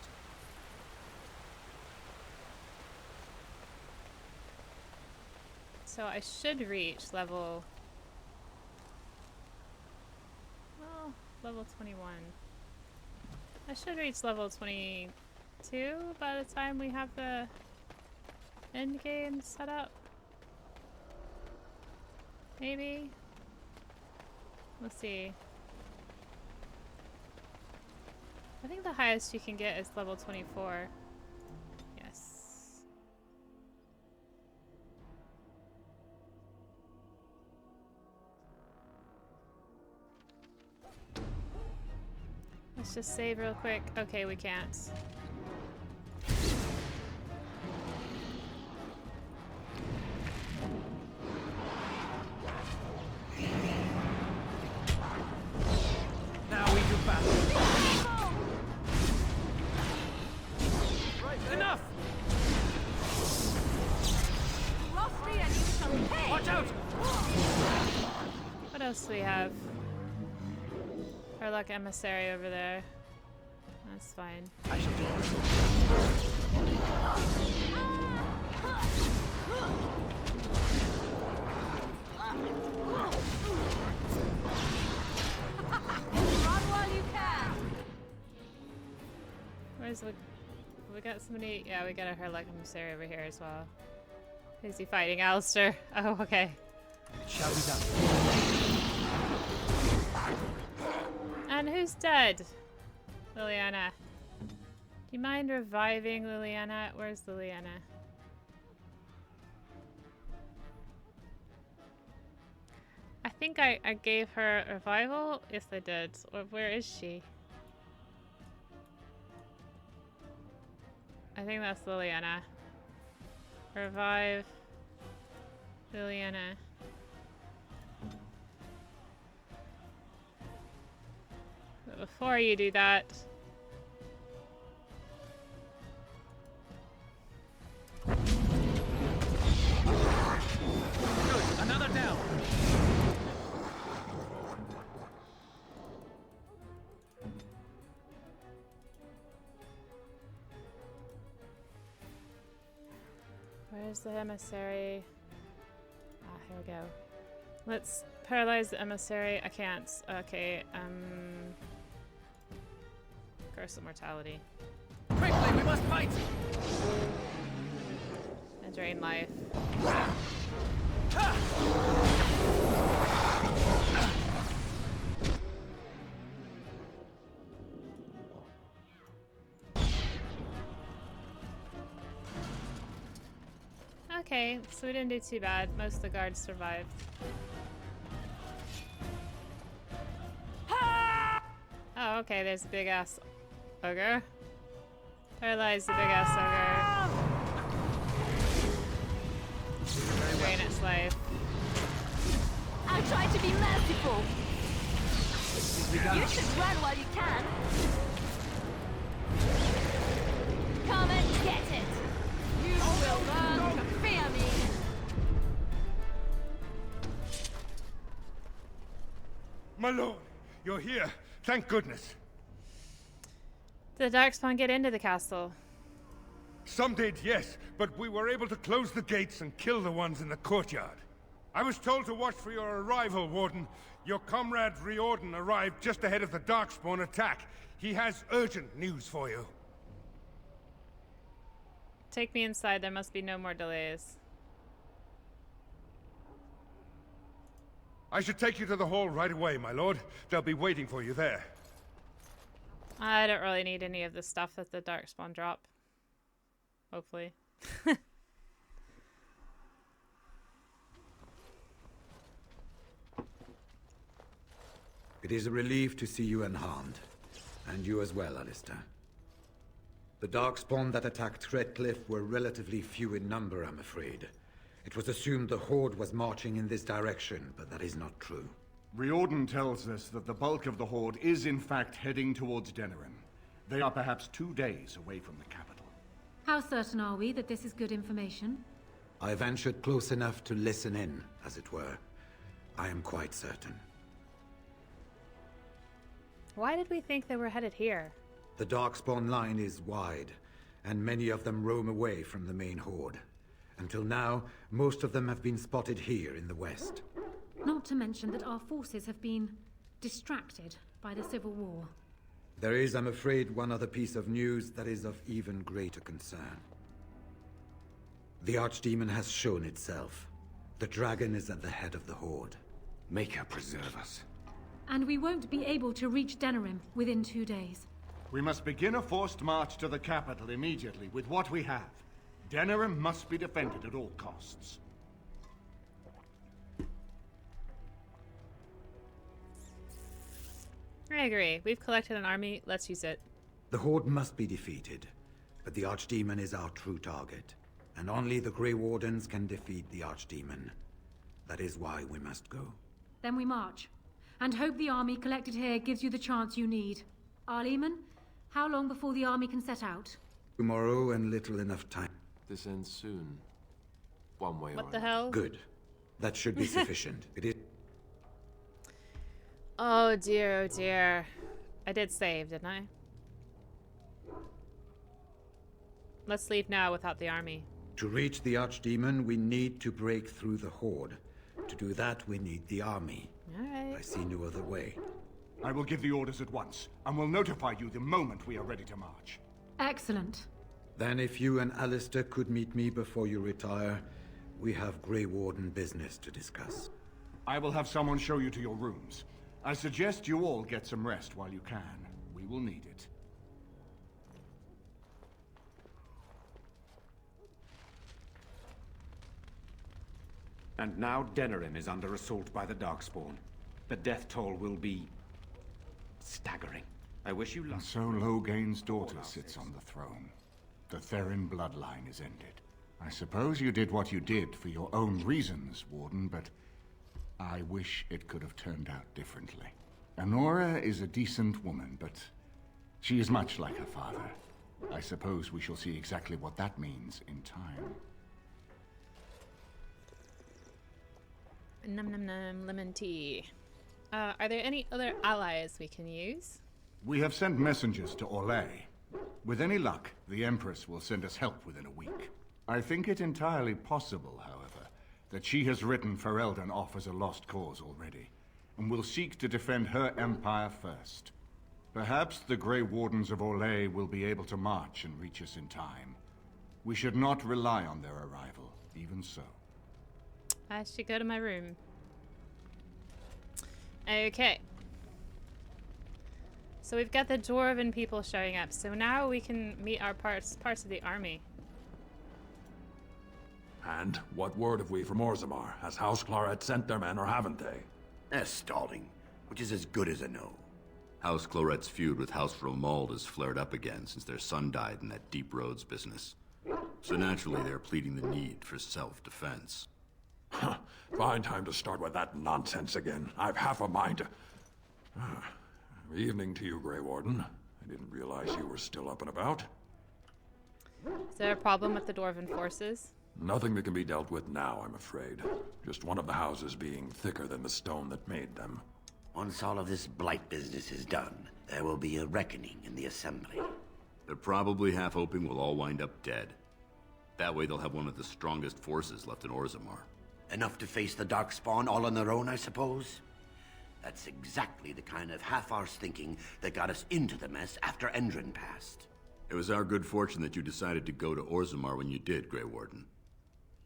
So I should reach level... well, level 21. I should reach level 22 by the time we have the end game set up. Maybe. We'll see. I think the highest you can get is level 24. Yes. Let's just save real quick. Okay, we can't. Now we do battle. Right, enough! Watch out! What else do we have? Our luck emissary over there. That's fine. I shall do it. Run while you can. Where's the... we got somebody... yeah, we got a Herlock emissary over here as well. Is he fighting Alistair? Oh, okay. It shall be done. And who's dead? Liliana. Do you mind reviving Liliana? Where's Liliana? I think I gave her a revival. Yes, I did. Or where is she? I think that's Liliana. Revive Liliana. But before you do that, Good, another down. where's the emissary? Ah, here we go. Let's paralyze the emissary. I can't. Okay, curse of mortality. Quickly, we must fight! And drain life. Okay, so we didn't do too bad. Most of the guards survived. Oh, okay, there's a big ass ogre. Paralyze the big ass ogre. Drain its life. I'll try to be merciful. You should run while you can. Come and get it. You will learn to fear me. My lord, you're here. Thank goodness. Did the Darkspawn get into the castle? Some did, yes, but we were able to close the gates and kill the ones in the courtyard. I was told to watch for your arrival, Warden. Your comrade Riordan arrived just ahead of the Darkspawn attack. He has urgent news for you. Take me inside. There must be no more delays. I should take you to the hall right away, my lord. They'll be waiting for you there. I don't really need any of the stuff that the Darkspawn drop. Hopefully. It is a relief to see you unharmed. And you as well, Alistair. The Darkspawn that attacked Redcliffe were relatively few in number, I'm afraid. It was assumed the Horde was marching in this direction, but that is not true. Riordan tells us that the bulk of the Horde is in fact heading towards Denerim. They are perhaps 2 days away from the capital. How certain are we that this is good information? I ventured close enough to listen in, as it were. I am quite certain. Why did we think they were headed here? The Darkspawn line is wide, and many of them roam away from the main Horde. Until now, most of them have been spotted here in the west. Not to mention that our forces have been distracted by the Civil War. There is, I'm afraid, one other piece of news that is of even greater concern. The Archdemon has shown itself. The dragon is at the head of the Horde. Maker preserve us. And we won't be able to reach Denerim within 2 days. We must begin a forced march to the capital immediately with what we have. Denerim must be defended at all costs. I agree. We've collected an army. Let's use it. The Horde must be defeated, but the Archdemon is our true target. And only the Grey Wardens can defeat the Archdemon. That is why we must go. Then we march. And hope the army collected here gives you the chance you need. Arleman, how long before the army can set out? Tomorrow and little enough time. This ends soon. One way or What the hell? Good. That should be sufficient. It is... Oh dear, oh dear. I did save, didn't I? Let's leave now without the army. To reach the Archdemon, we need to break through the Horde. To do that, we need the army. Alright. I see no other way. I will give the orders at once, and will notify you the moment we are ready to march. Excellent. Then if you and Alistair could meet me before you retire, we have Grey Warden business to discuss. I will have someone show you to your rooms. I suggest you all get some rest while you can. We will need it. And now Denerim is under assault by the Darkspawn. The death toll will be... staggering. I wish you luck. And so Logain's daughter sits on the throne. The Therin bloodline is ended. I suppose you did what you did for your own reasons, Warden, but I wish it could have turned out differently. Honora is a decent woman, but she is much like her father. I suppose we shall see exactly what that means in time. Num num num, lemon tea. Are there any other allies we can use? We have sent messengers to Orlais. With any luck, the Empress will send us help within a week. I think it entirely possible, however, that she has written Ferelden off as a lost cause already, and will seek to defend her empire first. Perhaps the Grey Wardens of Orlais will be able to march and reach us in time. We should not rely on their arrival, even so. I should go to my room. Okay. So we've got the Dwarven people showing up, so now we can meet our parts of the army. And what word have we from Orzammar? Has House Claret sent their men, or haven't they? They're stalling, which is as good as a no. House Claret's feud with House Romald has flared up again since their son died in that Deep Roads business. So naturally they're pleading the need for self-defense. Fine time to start with that nonsense again. I've half a mind to... Evening to you, Grey Warden. I didn't realize you were still up and about. Is there a problem with the Dwarven forces? Nothing that can be dealt with now, I'm afraid. Just one of the houses being thicker than the stone that made them. Once all of this blight business is done, there will be a reckoning in the Assembly. They're probably half hoping we'll all wind up dead. That way they'll have one of the strongest forces left in Orzammar. Enough to face the Darkspawn all on their own, I suppose? That's exactly the kind of half-arsed thinking that got us into the mess after Endrin passed. It was our good fortune that you decided to go to Orzammar when you did, Grey Warden.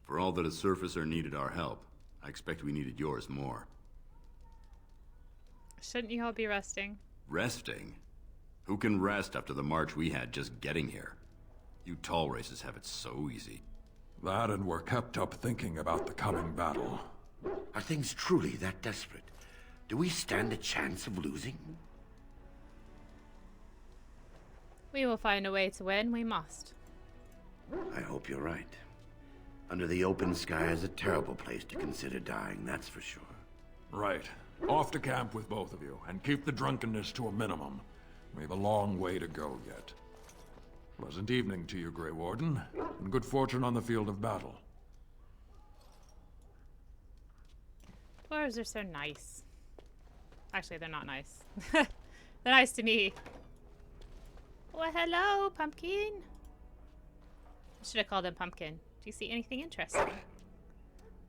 For all that a surfacer needed our help, I expect we needed yours more. Shouldn't you all be resting? Resting? Who can rest after the march we had just getting here? You tall races have it so easy. That, and we're kept up thinking about the coming battle. Are things truly that desperate? Do we stand a chance of losing? We will find a way to win. We must. I hope you're right. Under the open sky is a terrible place to consider dying, that's for sure. Right. Off to camp with both of you, and keep the drunkenness to a minimum. We have a long way to go yet. Pleasant evening to you, Grey Warden, and good fortune on the field of battle. Dwarves are so nice. Actually, they're not nice. They're nice to me. Well, hello, Pumpkin. I should have called him Pumpkin. Do you see anything interesting?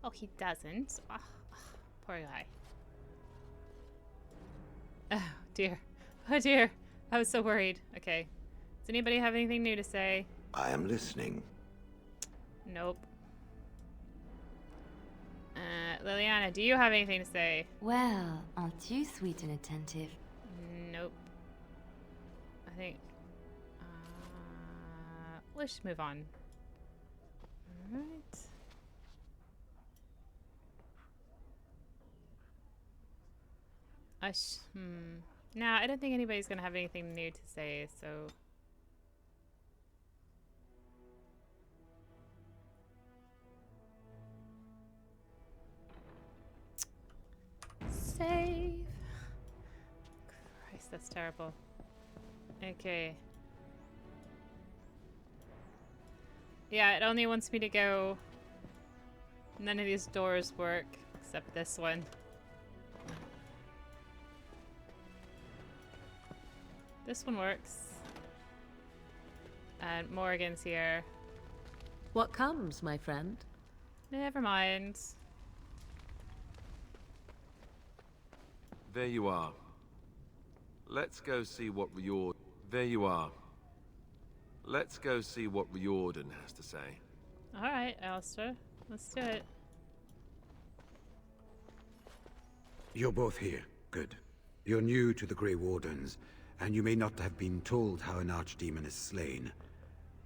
Oh, he doesn't. Oh, poor guy. Oh, dear. Oh, dear. I was so worried. Okay. Does anybody have anything new to say? I am listening. Nope. Liliana, do you have anything to say? Well, aren't you sweet and attentive? Nope. I think... let's just move on. Alright. Nah, I don't think anybody's gonna have anything new to say, so... Save. Christ, that's terrible. Okay. Yeah, it only wants me to go. None of these doors work, except this one. This one works. And Morgan's here. What comes, my friend? Never mind. There you are. Let's go see what Riordan... There you are. Let's go see what Riordan has to say. Alright, Alistair. Let's do it. You're both here. Good. You're new to the Grey Wardens, and you may not have been told how an archdemon is slain.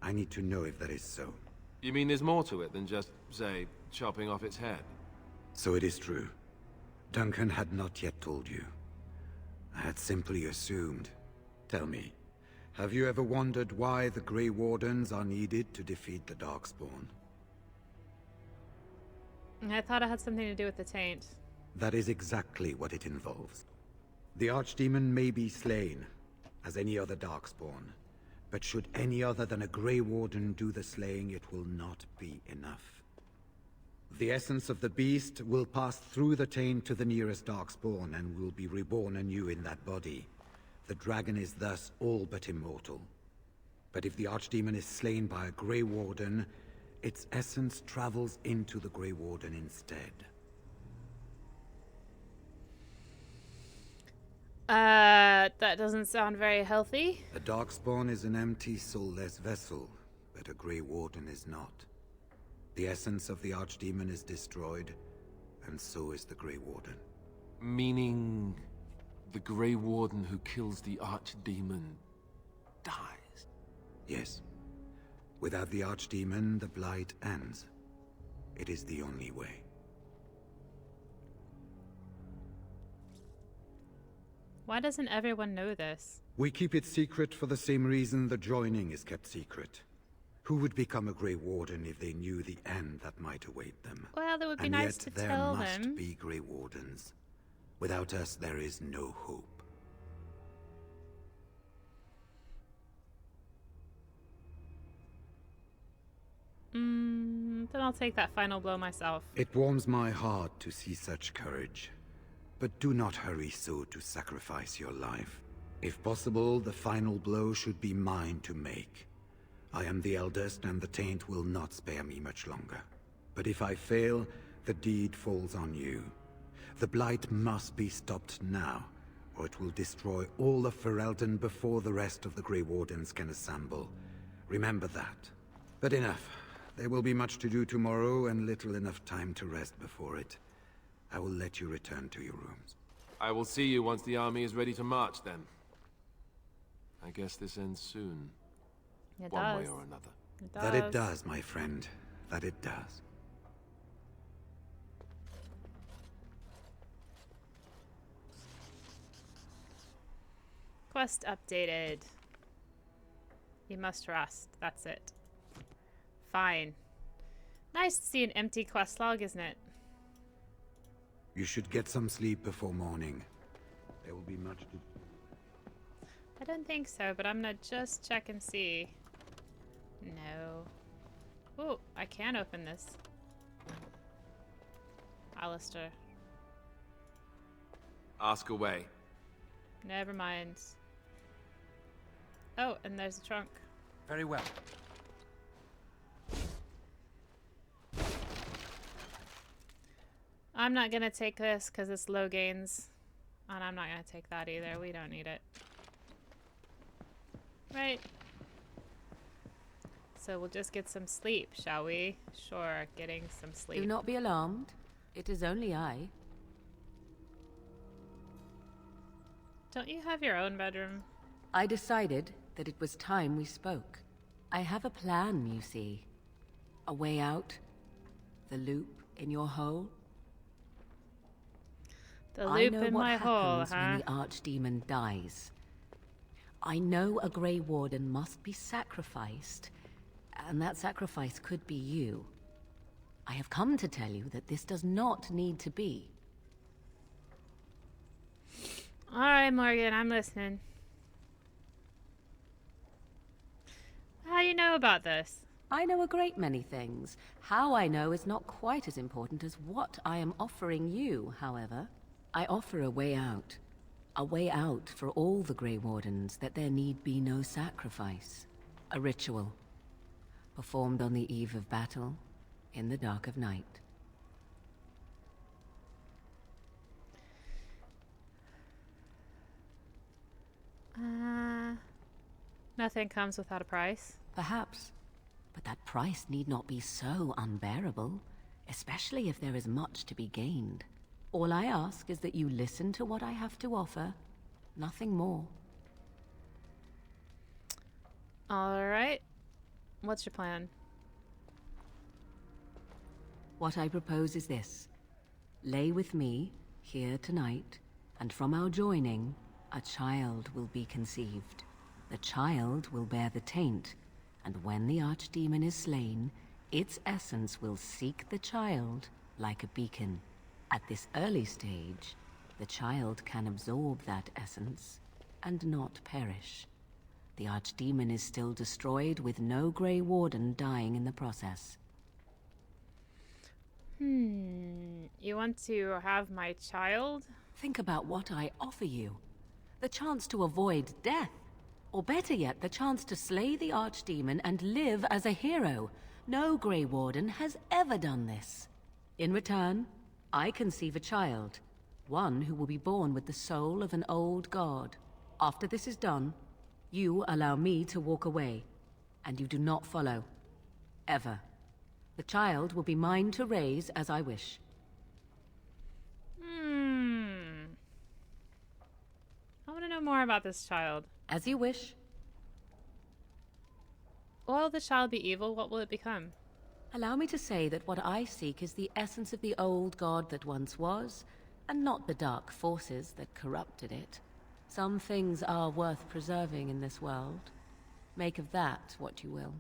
I need to know if that is so. You mean there's more to it than just, say, chopping off its head? So it is true. Duncan had not yet told you. I had simply assumed. Tell me, have you ever wondered why the Grey Wardens are needed to defeat the Darkspawn? I thought it had something to do with the taint. That is exactly what it involves. The Archdemon may be slain, as any other Darkspawn, but should any other than a Grey Warden do the slaying, it will not be enough. The essence of the beast will pass through the taint to the nearest Darkspawn and will be reborn anew in that body. The dragon is thus all but immortal. But if the Archdemon is slain by a Grey Warden, its essence travels into the Grey Warden instead. That doesn't sound very healthy. A Darkspawn is an empty, soulless vessel, but a Grey Warden is not. The essence of the Archdemon is destroyed, and so is the Grey Warden. Meaning... the Grey Warden who kills the Archdemon dies? Yes. Without the Archdemon, the Blight ends. It is the only way. Why doesn't everyone know this? We keep it secret for the same reason the joining is kept secret. Who would become a Grey Warden if they knew the end that might await them? Well, it would be and nice yet to tell them. there must be Grey Wardens. Without us, there is no hope. Then I'll take that final blow myself. It warms my heart to see such courage. But do not hurry so to sacrifice your life. If possible, the final blow should be mine to make. I am the eldest, and the taint will not spare me much longer. But if I fail, the deed falls on you. The Blight must be stopped now, or it will destroy all of Ferelden before the rest of the Grey Wardens can assemble. Remember that. But enough. There will be much to do tomorrow, and little enough time to rest before it. I will let you return to your rooms. I will see you once the army is ready to march, then. I guess this ends soon. It One way does. or another. It That it does, my friend. That it does. Quest updated. You must rest. That's it. Fine. Nice to see an empty quest log, isn't it? You should get some sleep before morning. There will be much to... I don't think so, but I'm gonna just check and see. No. Ooh, I can open this. Alistair. Ask away. Never mind. Oh, and there's a trunk. Very well. I'm not gonna take this because it's low gains. And I'm not gonna take that either. We don't need it. Right. So we'll just get some sleep, shall we? Sure, getting some sleep. Do not be alarmed. It is only I. Don't you have your own bedroom? I decided that it was time we spoke. I have a plan, you see. A way out. The loop in your hole. The loop in my hole, I know what happens huh? when the archdemon dies. I know a Grey Warden must be sacrificed, and that sacrifice could be you. I have come to tell you that this does not need to be. Alright, Morgan, I'm listening. How do you know about this? I know a great many things. How I know is not quite as important as what I am offering you, however. I offer a way out. A way out for all the Grey Wardens, that there need be no sacrifice. A ritual. Performed on the eve of battle, in the dark of night. Nothing comes without a price. Perhaps. But that price need not be so unbearable, especially if there is much to be gained. All I ask is that you listen to what I have to offer, nothing more. Alright. What's your plan? What I propose is this. Lay with me, here tonight, and from our joining, a child will be conceived. The child will bear the taint, and when the archdemon is slain, its essence will seek the child like a beacon. At this early stage, the child can absorb that essence and not perish. The archdemon is still destroyed with no Grey Warden dying in the process. You want to have my child? Think about what I offer you. The chance to avoid death. Or better yet, the chance to slay the archdemon and live as a hero. No Grey Warden has ever done this. In return, I conceive a child. One who will be born with the soul of an old god. After this is done, you allow me to walk away. And you do not follow. Ever. The child will be mine to raise as I wish. I want to know more about this child. As you wish. Will the child be evil? What will it become? Allow me to say that what I seek is the essence of the old god that once was, and not the dark forces that corrupted it. Some things are worth preserving in this world. Make of that what you will.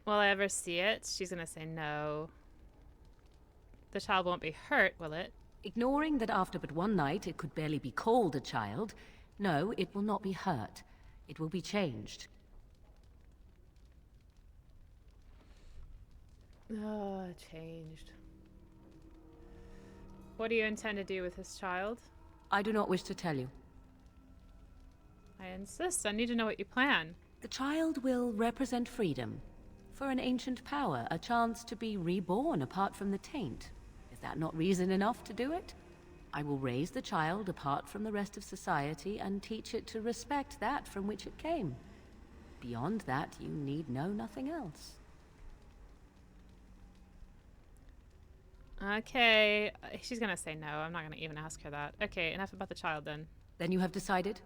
Will I ever see it? She's gonna say no. The child won't be hurt, will it? Ignoring that after but one night it could barely be called a child, no, it will not be hurt. It will be changed. Oh, changed. What do you intend to do with this child? I do not wish to tell you. I insist. I need to know what you plan. The child will represent freedom. For an ancient power, a chance to be reborn apart from the taint. Is that not reason enough to do it? I will raise the child apart from the rest of society and teach it to respect that from which it came. Beyond that, you need know nothing else. Okay. She's gonna say no. I'm not gonna even ask her that. Okay, enough about the child then. Then you have decided?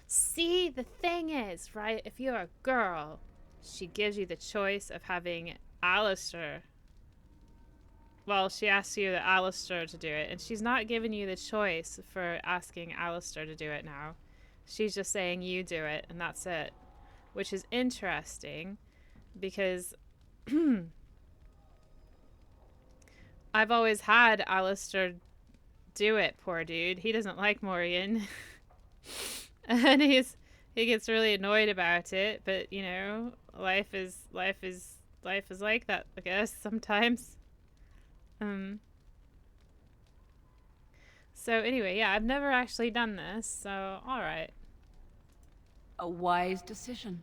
See, the thing is, right, if you're a girl, she gives you the choice of having Alistair well, she asks you, Alistair, to do it, and she's not giving you the choice for asking Alistair to do it now. She's just saying you do it, and that's it. Which is interesting, because I've always had Alistair do it, poor dude. He doesn't like Morrigan. And he gets really annoyed about it, but you know, life is like that, I guess, sometimes. So anyway, yeah, I've never actually done this, so alright. A wise decision.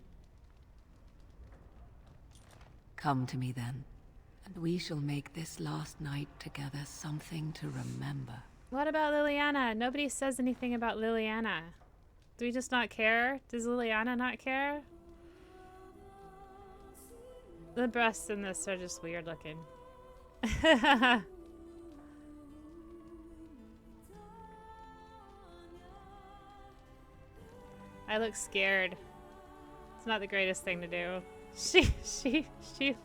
Come to me then, and we shall make this last night together something to remember. What about Liliana? Nobody says anything about Liliana. Do we just not care? Does Liliana not care? The breasts in this are just weird looking. I look scared. It's not the greatest thing to do. She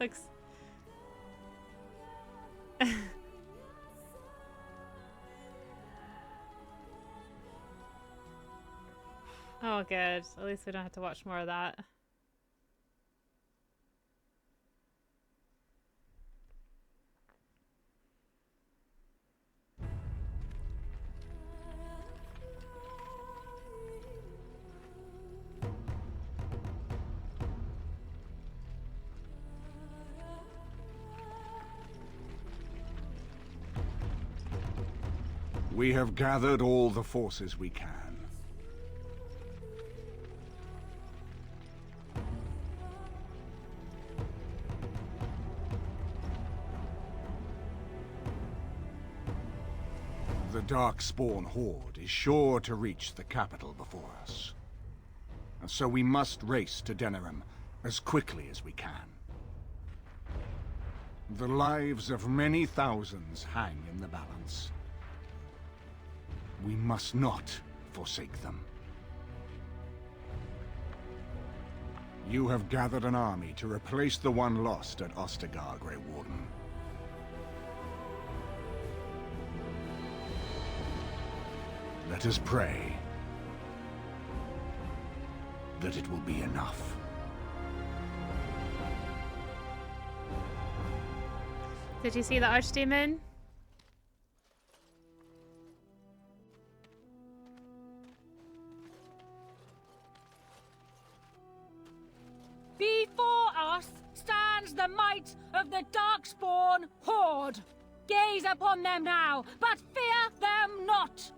looks... Oh, good. At least we don't have to watch more of that. We have gathered all the forces we can. The Darkspawn Horde is sure to reach the capital before us. And so we must race to Denerim as quickly as we can. The lives of many thousands hang in the balance. We must not forsake them. You have gathered an army to replace the one lost at Ostagar, Grey Warden. Let us pray that it will be enough. Did you see the Archdemon? Before us stands the might of the Darkspawn Horde. Gaze upon them now, but fear them not.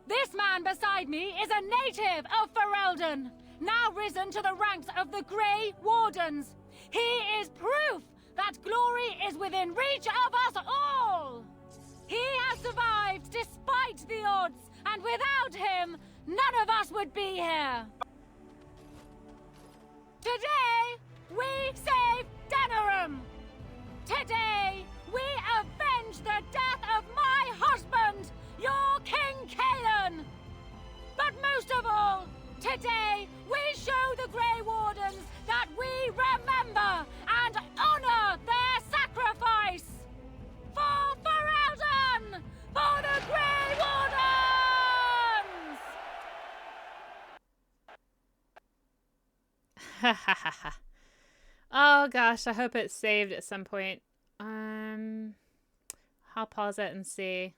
This man beside me is a native of Ferelden, now risen to the ranks of the Grey Wardens. He is proof that glory is within reach of us all. He has survived despite the odds, and without him, none of us would be here. Today, we save Denerim. Today, we avenge the death of my husband, your King Kaelan. But most of all, today, we show the Grey Wardens that we remember and honor their sacrifice. For Ferelden! For the Grey Wardens! Oh gosh, I hope it's saved at some point. I'll pause it and see.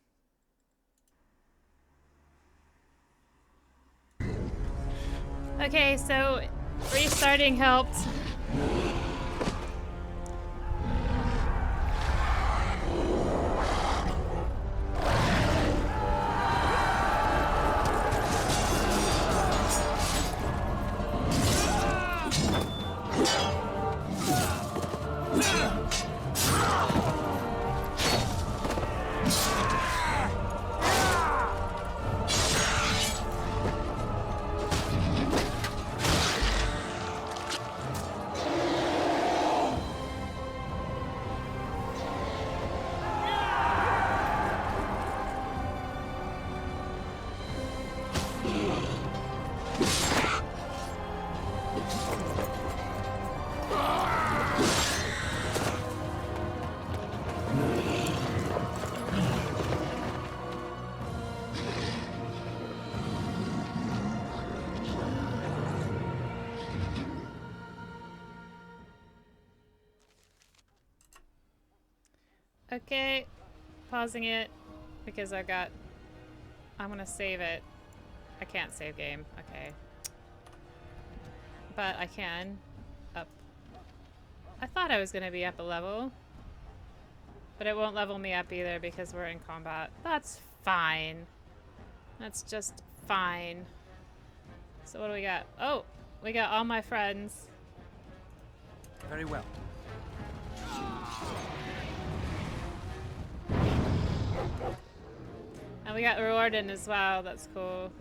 Okay, so restarting helped. Okay, pausing it because I'm gonna save it. I can't save game. Okay. But I can up. I thought I was gonna be up a level. But it won't level me up either because we're in combat. That's fine. That's just fine. So what do we got? Oh, we got all my friends. Very well. And we got Riordan as well. That's cool.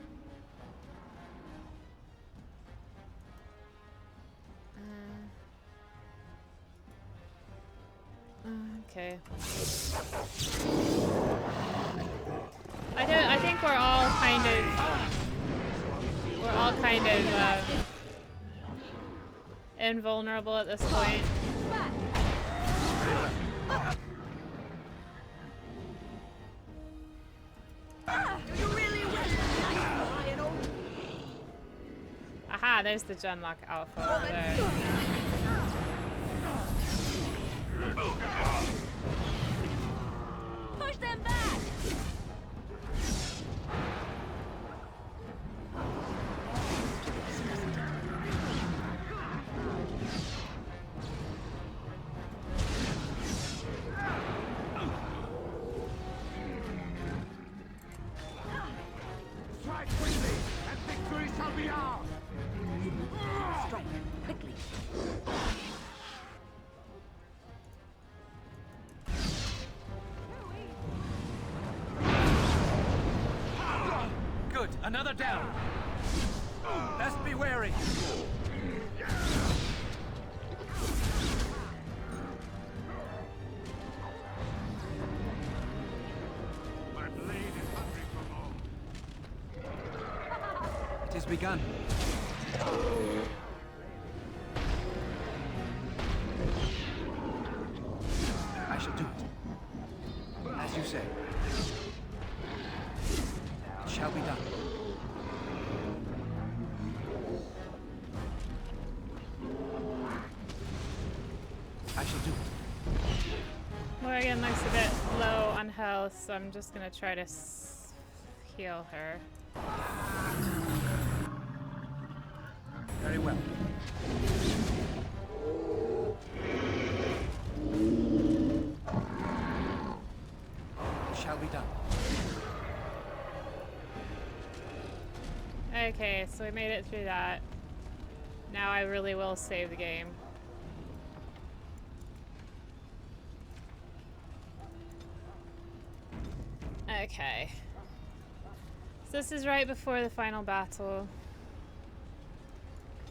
Okay. I think we're all kind of invulnerable at this point. Aha, there's the Genlock Alpha over there. Push them back! Strike quickly, and victory shall be ours! Strike quickly. Good, another down. Best be wary. My blade is hungry for more. It has begun. I shall do it. As you say. It shall be done. I shall do it. Morgan looks a bit low on health, so I'm just gonna try to heal her. Very well. It shall be done. Okay, so we made it through that. Now I really will save the game. Okay. So this is right before the final battle.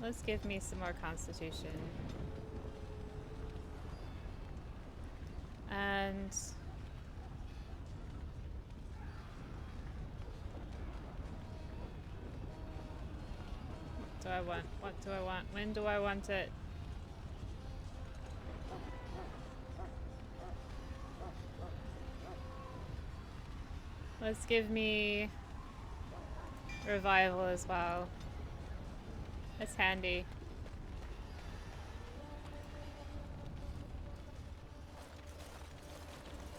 Let's give me some more constitution. And what do I want? What do I want? When do I want it? Let's give me revival as well. It's handy.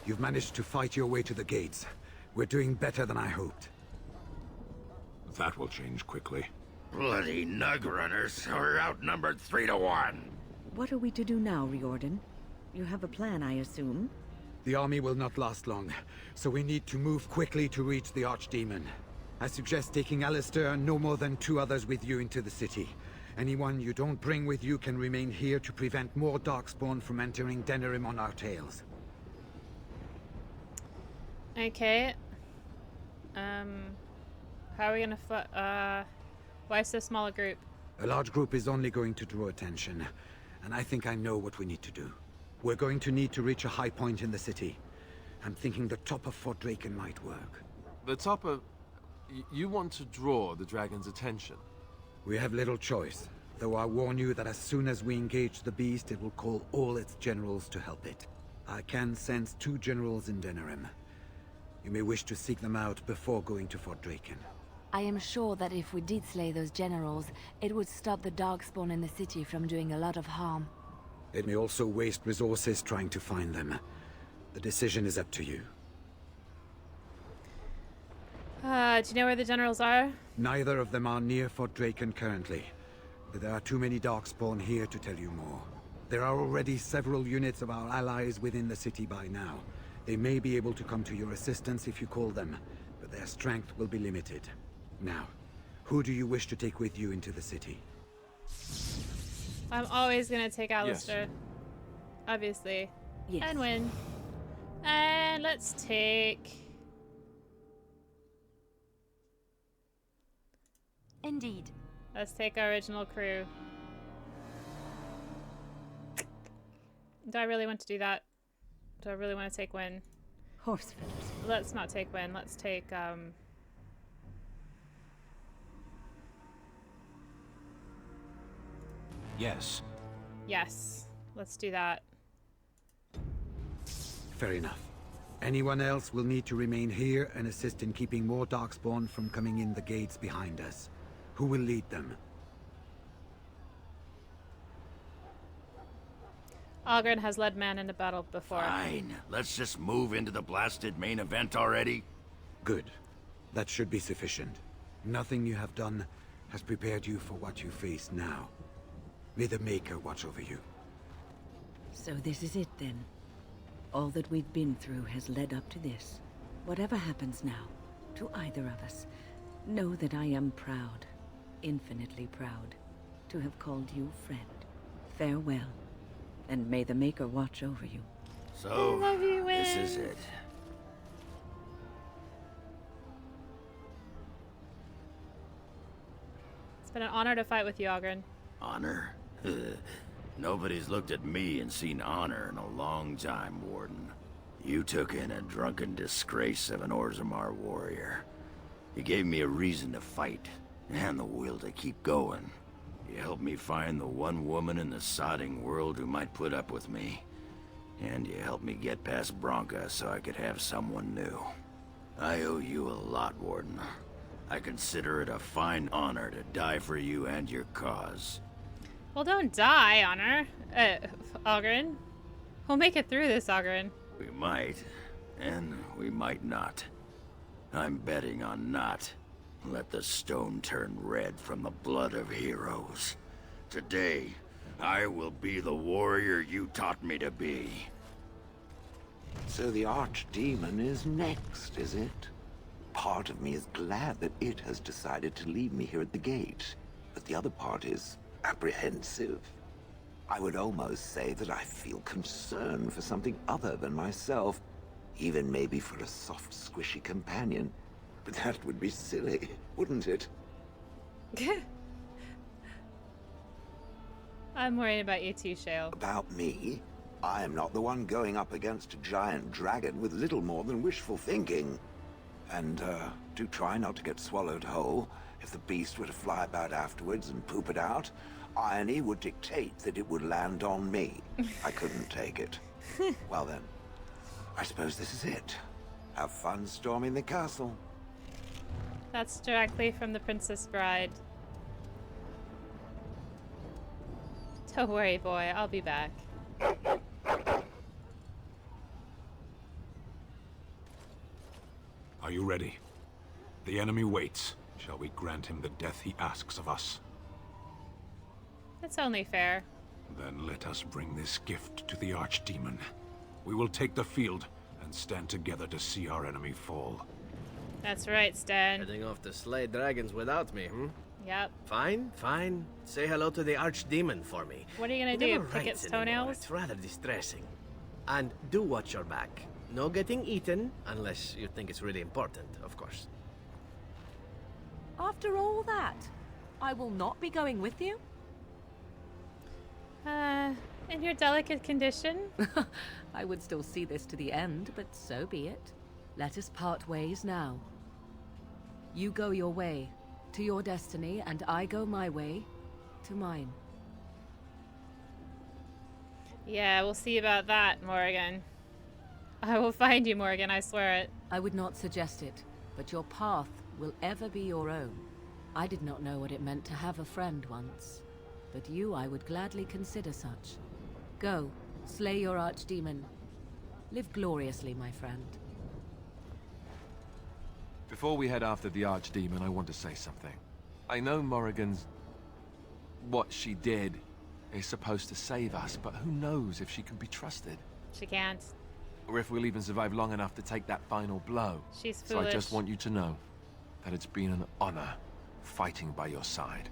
You've managed to fight your way to the gates. We're doing better than I hoped. That will change quickly. Bloody nug runners. We're outnumbered 3 to 1. What are we to do now, Riordan? You have a plan, I assume? The army will not last long, so we need to move quickly to reach the Archdemon. I suggest taking Alistair and no more than 2 others with you into the city. Anyone you don't bring with you can remain here to prevent more Darkspawn from entering Denerim on our tails. Okay. How are we gonna why so small a group? A large group is only going to draw attention, and I think I know what we need to do. We're going to need to reach a high point in the city. I'm thinking the top of Fort Draken might work. The top of... You want to draw the dragon's attention? We have little choice, though I warn you that as soon as we engage the beast, it will call all its generals to help it. I can sense 2 generals in Denerim. You may wish to seek them out before going to Fort Draken. I am sure that if we did slay those generals, it would stop the Darkspawn in the city from doing a lot of harm. It may also waste resources trying to find them. The decision is up to you. Do you know where the generals are? Neither of them are near Fort Draken currently, but there are too many Darkspawn here to tell you more. There are already several units of our allies within the city by now. They may be able to come to your assistance if you call them, but their strength will be limited. Now, who do you wish to take with you into the city? I'm always gonna take Alistair. Obviously. Yes. And win. And let's take... Indeed. Let's take our original crew. Do I really want to do that? Do I really want to take Win? Horse feathers. Let's not take Win. Let's take, Yes. Yes. Let's do that. Fair enough. Anyone else will need to remain here and assist in keeping more Darkspawn from coming in the gates behind us. Who will lead them? Ogren has led man into battle before. Fine. Let's just move into the blasted main event already. Good. That should be sufficient. Nothing you have done has prepared you for what you face now. May the Maker watch over you. So this is it then. All that we've been through has led up to this. Whatever happens now, to either of us, know that I am proud, infinitely proud, to have called you friend. Farewell, and may the Maker watch over you. So, I love you, this Win. is it. It's been an honor to fight with you, Ogren. Honor? Nobody's looked at me and seen honor in a long time, Warden. You took in a drunken disgrace of an Orzammar warrior. You gave me a reason to fight, and the will to keep going. You helped me find the one woman in the sodding world who might put up with me. And you helped me get past Bronca so I could have someone new. I owe you a lot, Warden. I consider it a fine honor to die for you and your cause. Well, don't die, Honor. Ogren. We'll make it through this, Ogren. We might, and we might not. I'm betting on not. Let the stone turn red from the blood of heroes. Today, I will be the warrior you taught me to be. So the Archdemon is next, is it? Part of me is glad that it has decided to leave me here at the gate, but the other part is apprehensive. I would almost say that I feel concern for something other than myself, even maybe for a soft, squishy companion. But that would be silly, wouldn't it? I'm worried about you too, Shale. About me? I am not the one going up against a giant dragon with little more than wishful thinking. And, do try not to get swallowed whole. If the beast were to fly about afterwards and poop it out, irony would dictate that it would land on me. I couldn't take it. Well then, I suppose this is it. Have fun storming the castle. That's directly from the Princess Bride. Don't worry, boy. I'll be back. Are you ready? The enemy waits. Shall we grant him the death he asks of us? It's only fair. Then let us bring this gift to the Archdemon. We will take the field and stand together to see our enemy fall. That's right, Stan. Heading off to slay dragons without me, Yep. Fine, fine. Say hello to the Archdemon for me. What are you gonna He do? never Pick writes its anymore. toenails? It's rather distressing. And do watch your back. No getting eaten, unless you think it's really important, of course. After all that, I will not be going with you? In your delicate condition? I would still see this to the end, but so be it. Let us part ways now. You go your way, to your destiny, and I go my way, to mine. Yeah, we'll see about that, Morrigan. I will find you, Morrigan, I swear it. I would not suggest it, but your path will ever be your own. I did not know what it meant to have a friend once, but you I would gladly consider such. Go, slay your Archdemon. Live gloriously, my friend. Before we head after the Archdemon, I want to say something. I know Morrigan's... what she did is supposed to save us, but who knows if she can be trusted? She can't. Or if we'll even survive long enough to take that final blow. She's So foolish. I just want you to know that it's been an honor fighting by your side.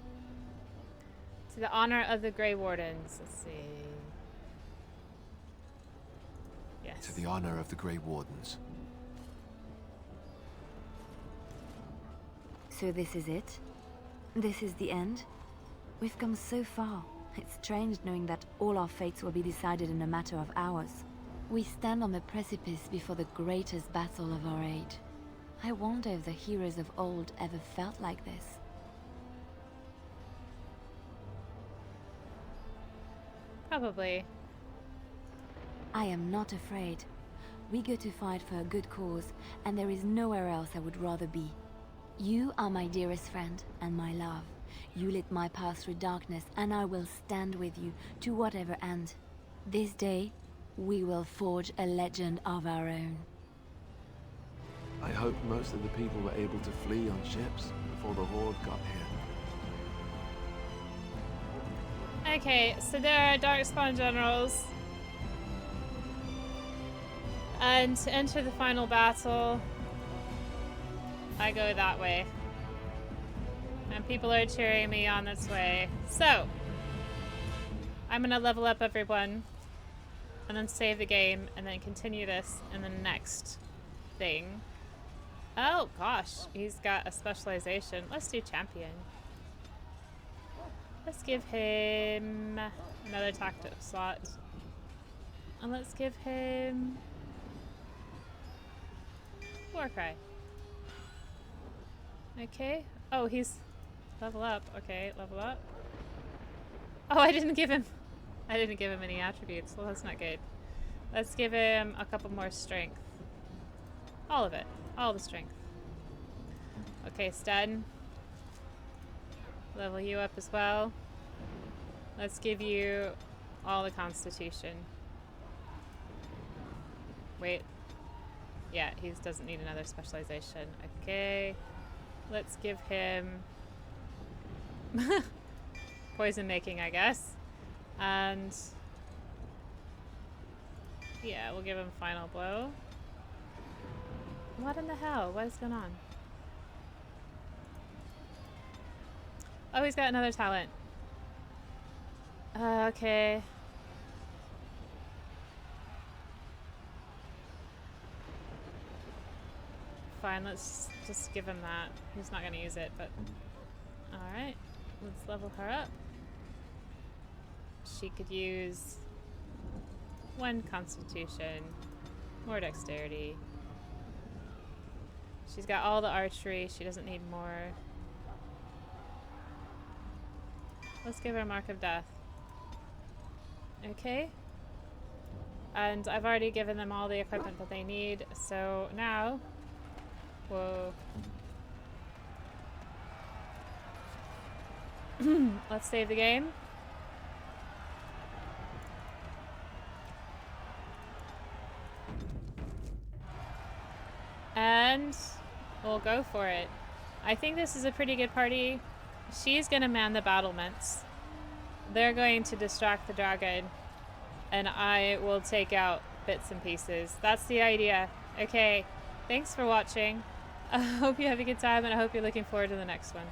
To the honor of the Grey Wardens. Let's see. Yes. To the honor of the Grey Wardens. So this is it? This is the end? We've come so far. It's strange knowing that all our fates will be decided in a matter of hours. We stand on the precipice before the greatest battle of our age. I wonder if the heroes of old ever felt like this. Probably. I am not afraid. We go to fight for a good cause, and there is nowhere else I would rather be. You are my dearest friend and my love. You lit my path through darkness, and I will stand with you to whatever end. This day, we will forge a legend of our own. I hope most of the people were able to flee on ships before the Horde got here. Okay, so there are Darkspawn generals. And to enter the final battle, I go that way. And people are cheering me on this way. So, I'm gonna level up everyone, and then save the game, and then continue this in the next thing. Oh gosh, he's got a specialization. Let's do champion. Let's give him another tactic slot. And let's give him Warcry. Okay. Oh, he's level up. Okay, level up. Oh, I didn't give him any attributes. Well, that's not good. Let's give him a couple more strength. All of it. All the strength. Okay, Stud. Level you up as well. Let's give you all the constitution. Wait. Yeah, he doesn't need another specialization. Okay. Let's give him poison making, I guess. And yeah, we'll give him final blow. What in the hell? What is going on? Oh, he's got another talent. Okay. Fine, let's just give him that. He's not going to use it, but... Alright, let's level her up. She could use 1 constitution, more dexterity. She's got all the archery, she doesn't need more. Let's give her a Mark of Death. Okay. And I've already given them all the equipment that they need, so now... Whoa. Let's save the game. And we'll go for it. I think this is a pretty good party. She's gonna man the battlements. They're going to distract the dragon. And I will take out bits and pieces. That's the idea. Okay, thanks for watching. I hope you have a good time, and I hope you're looking forward to the next one.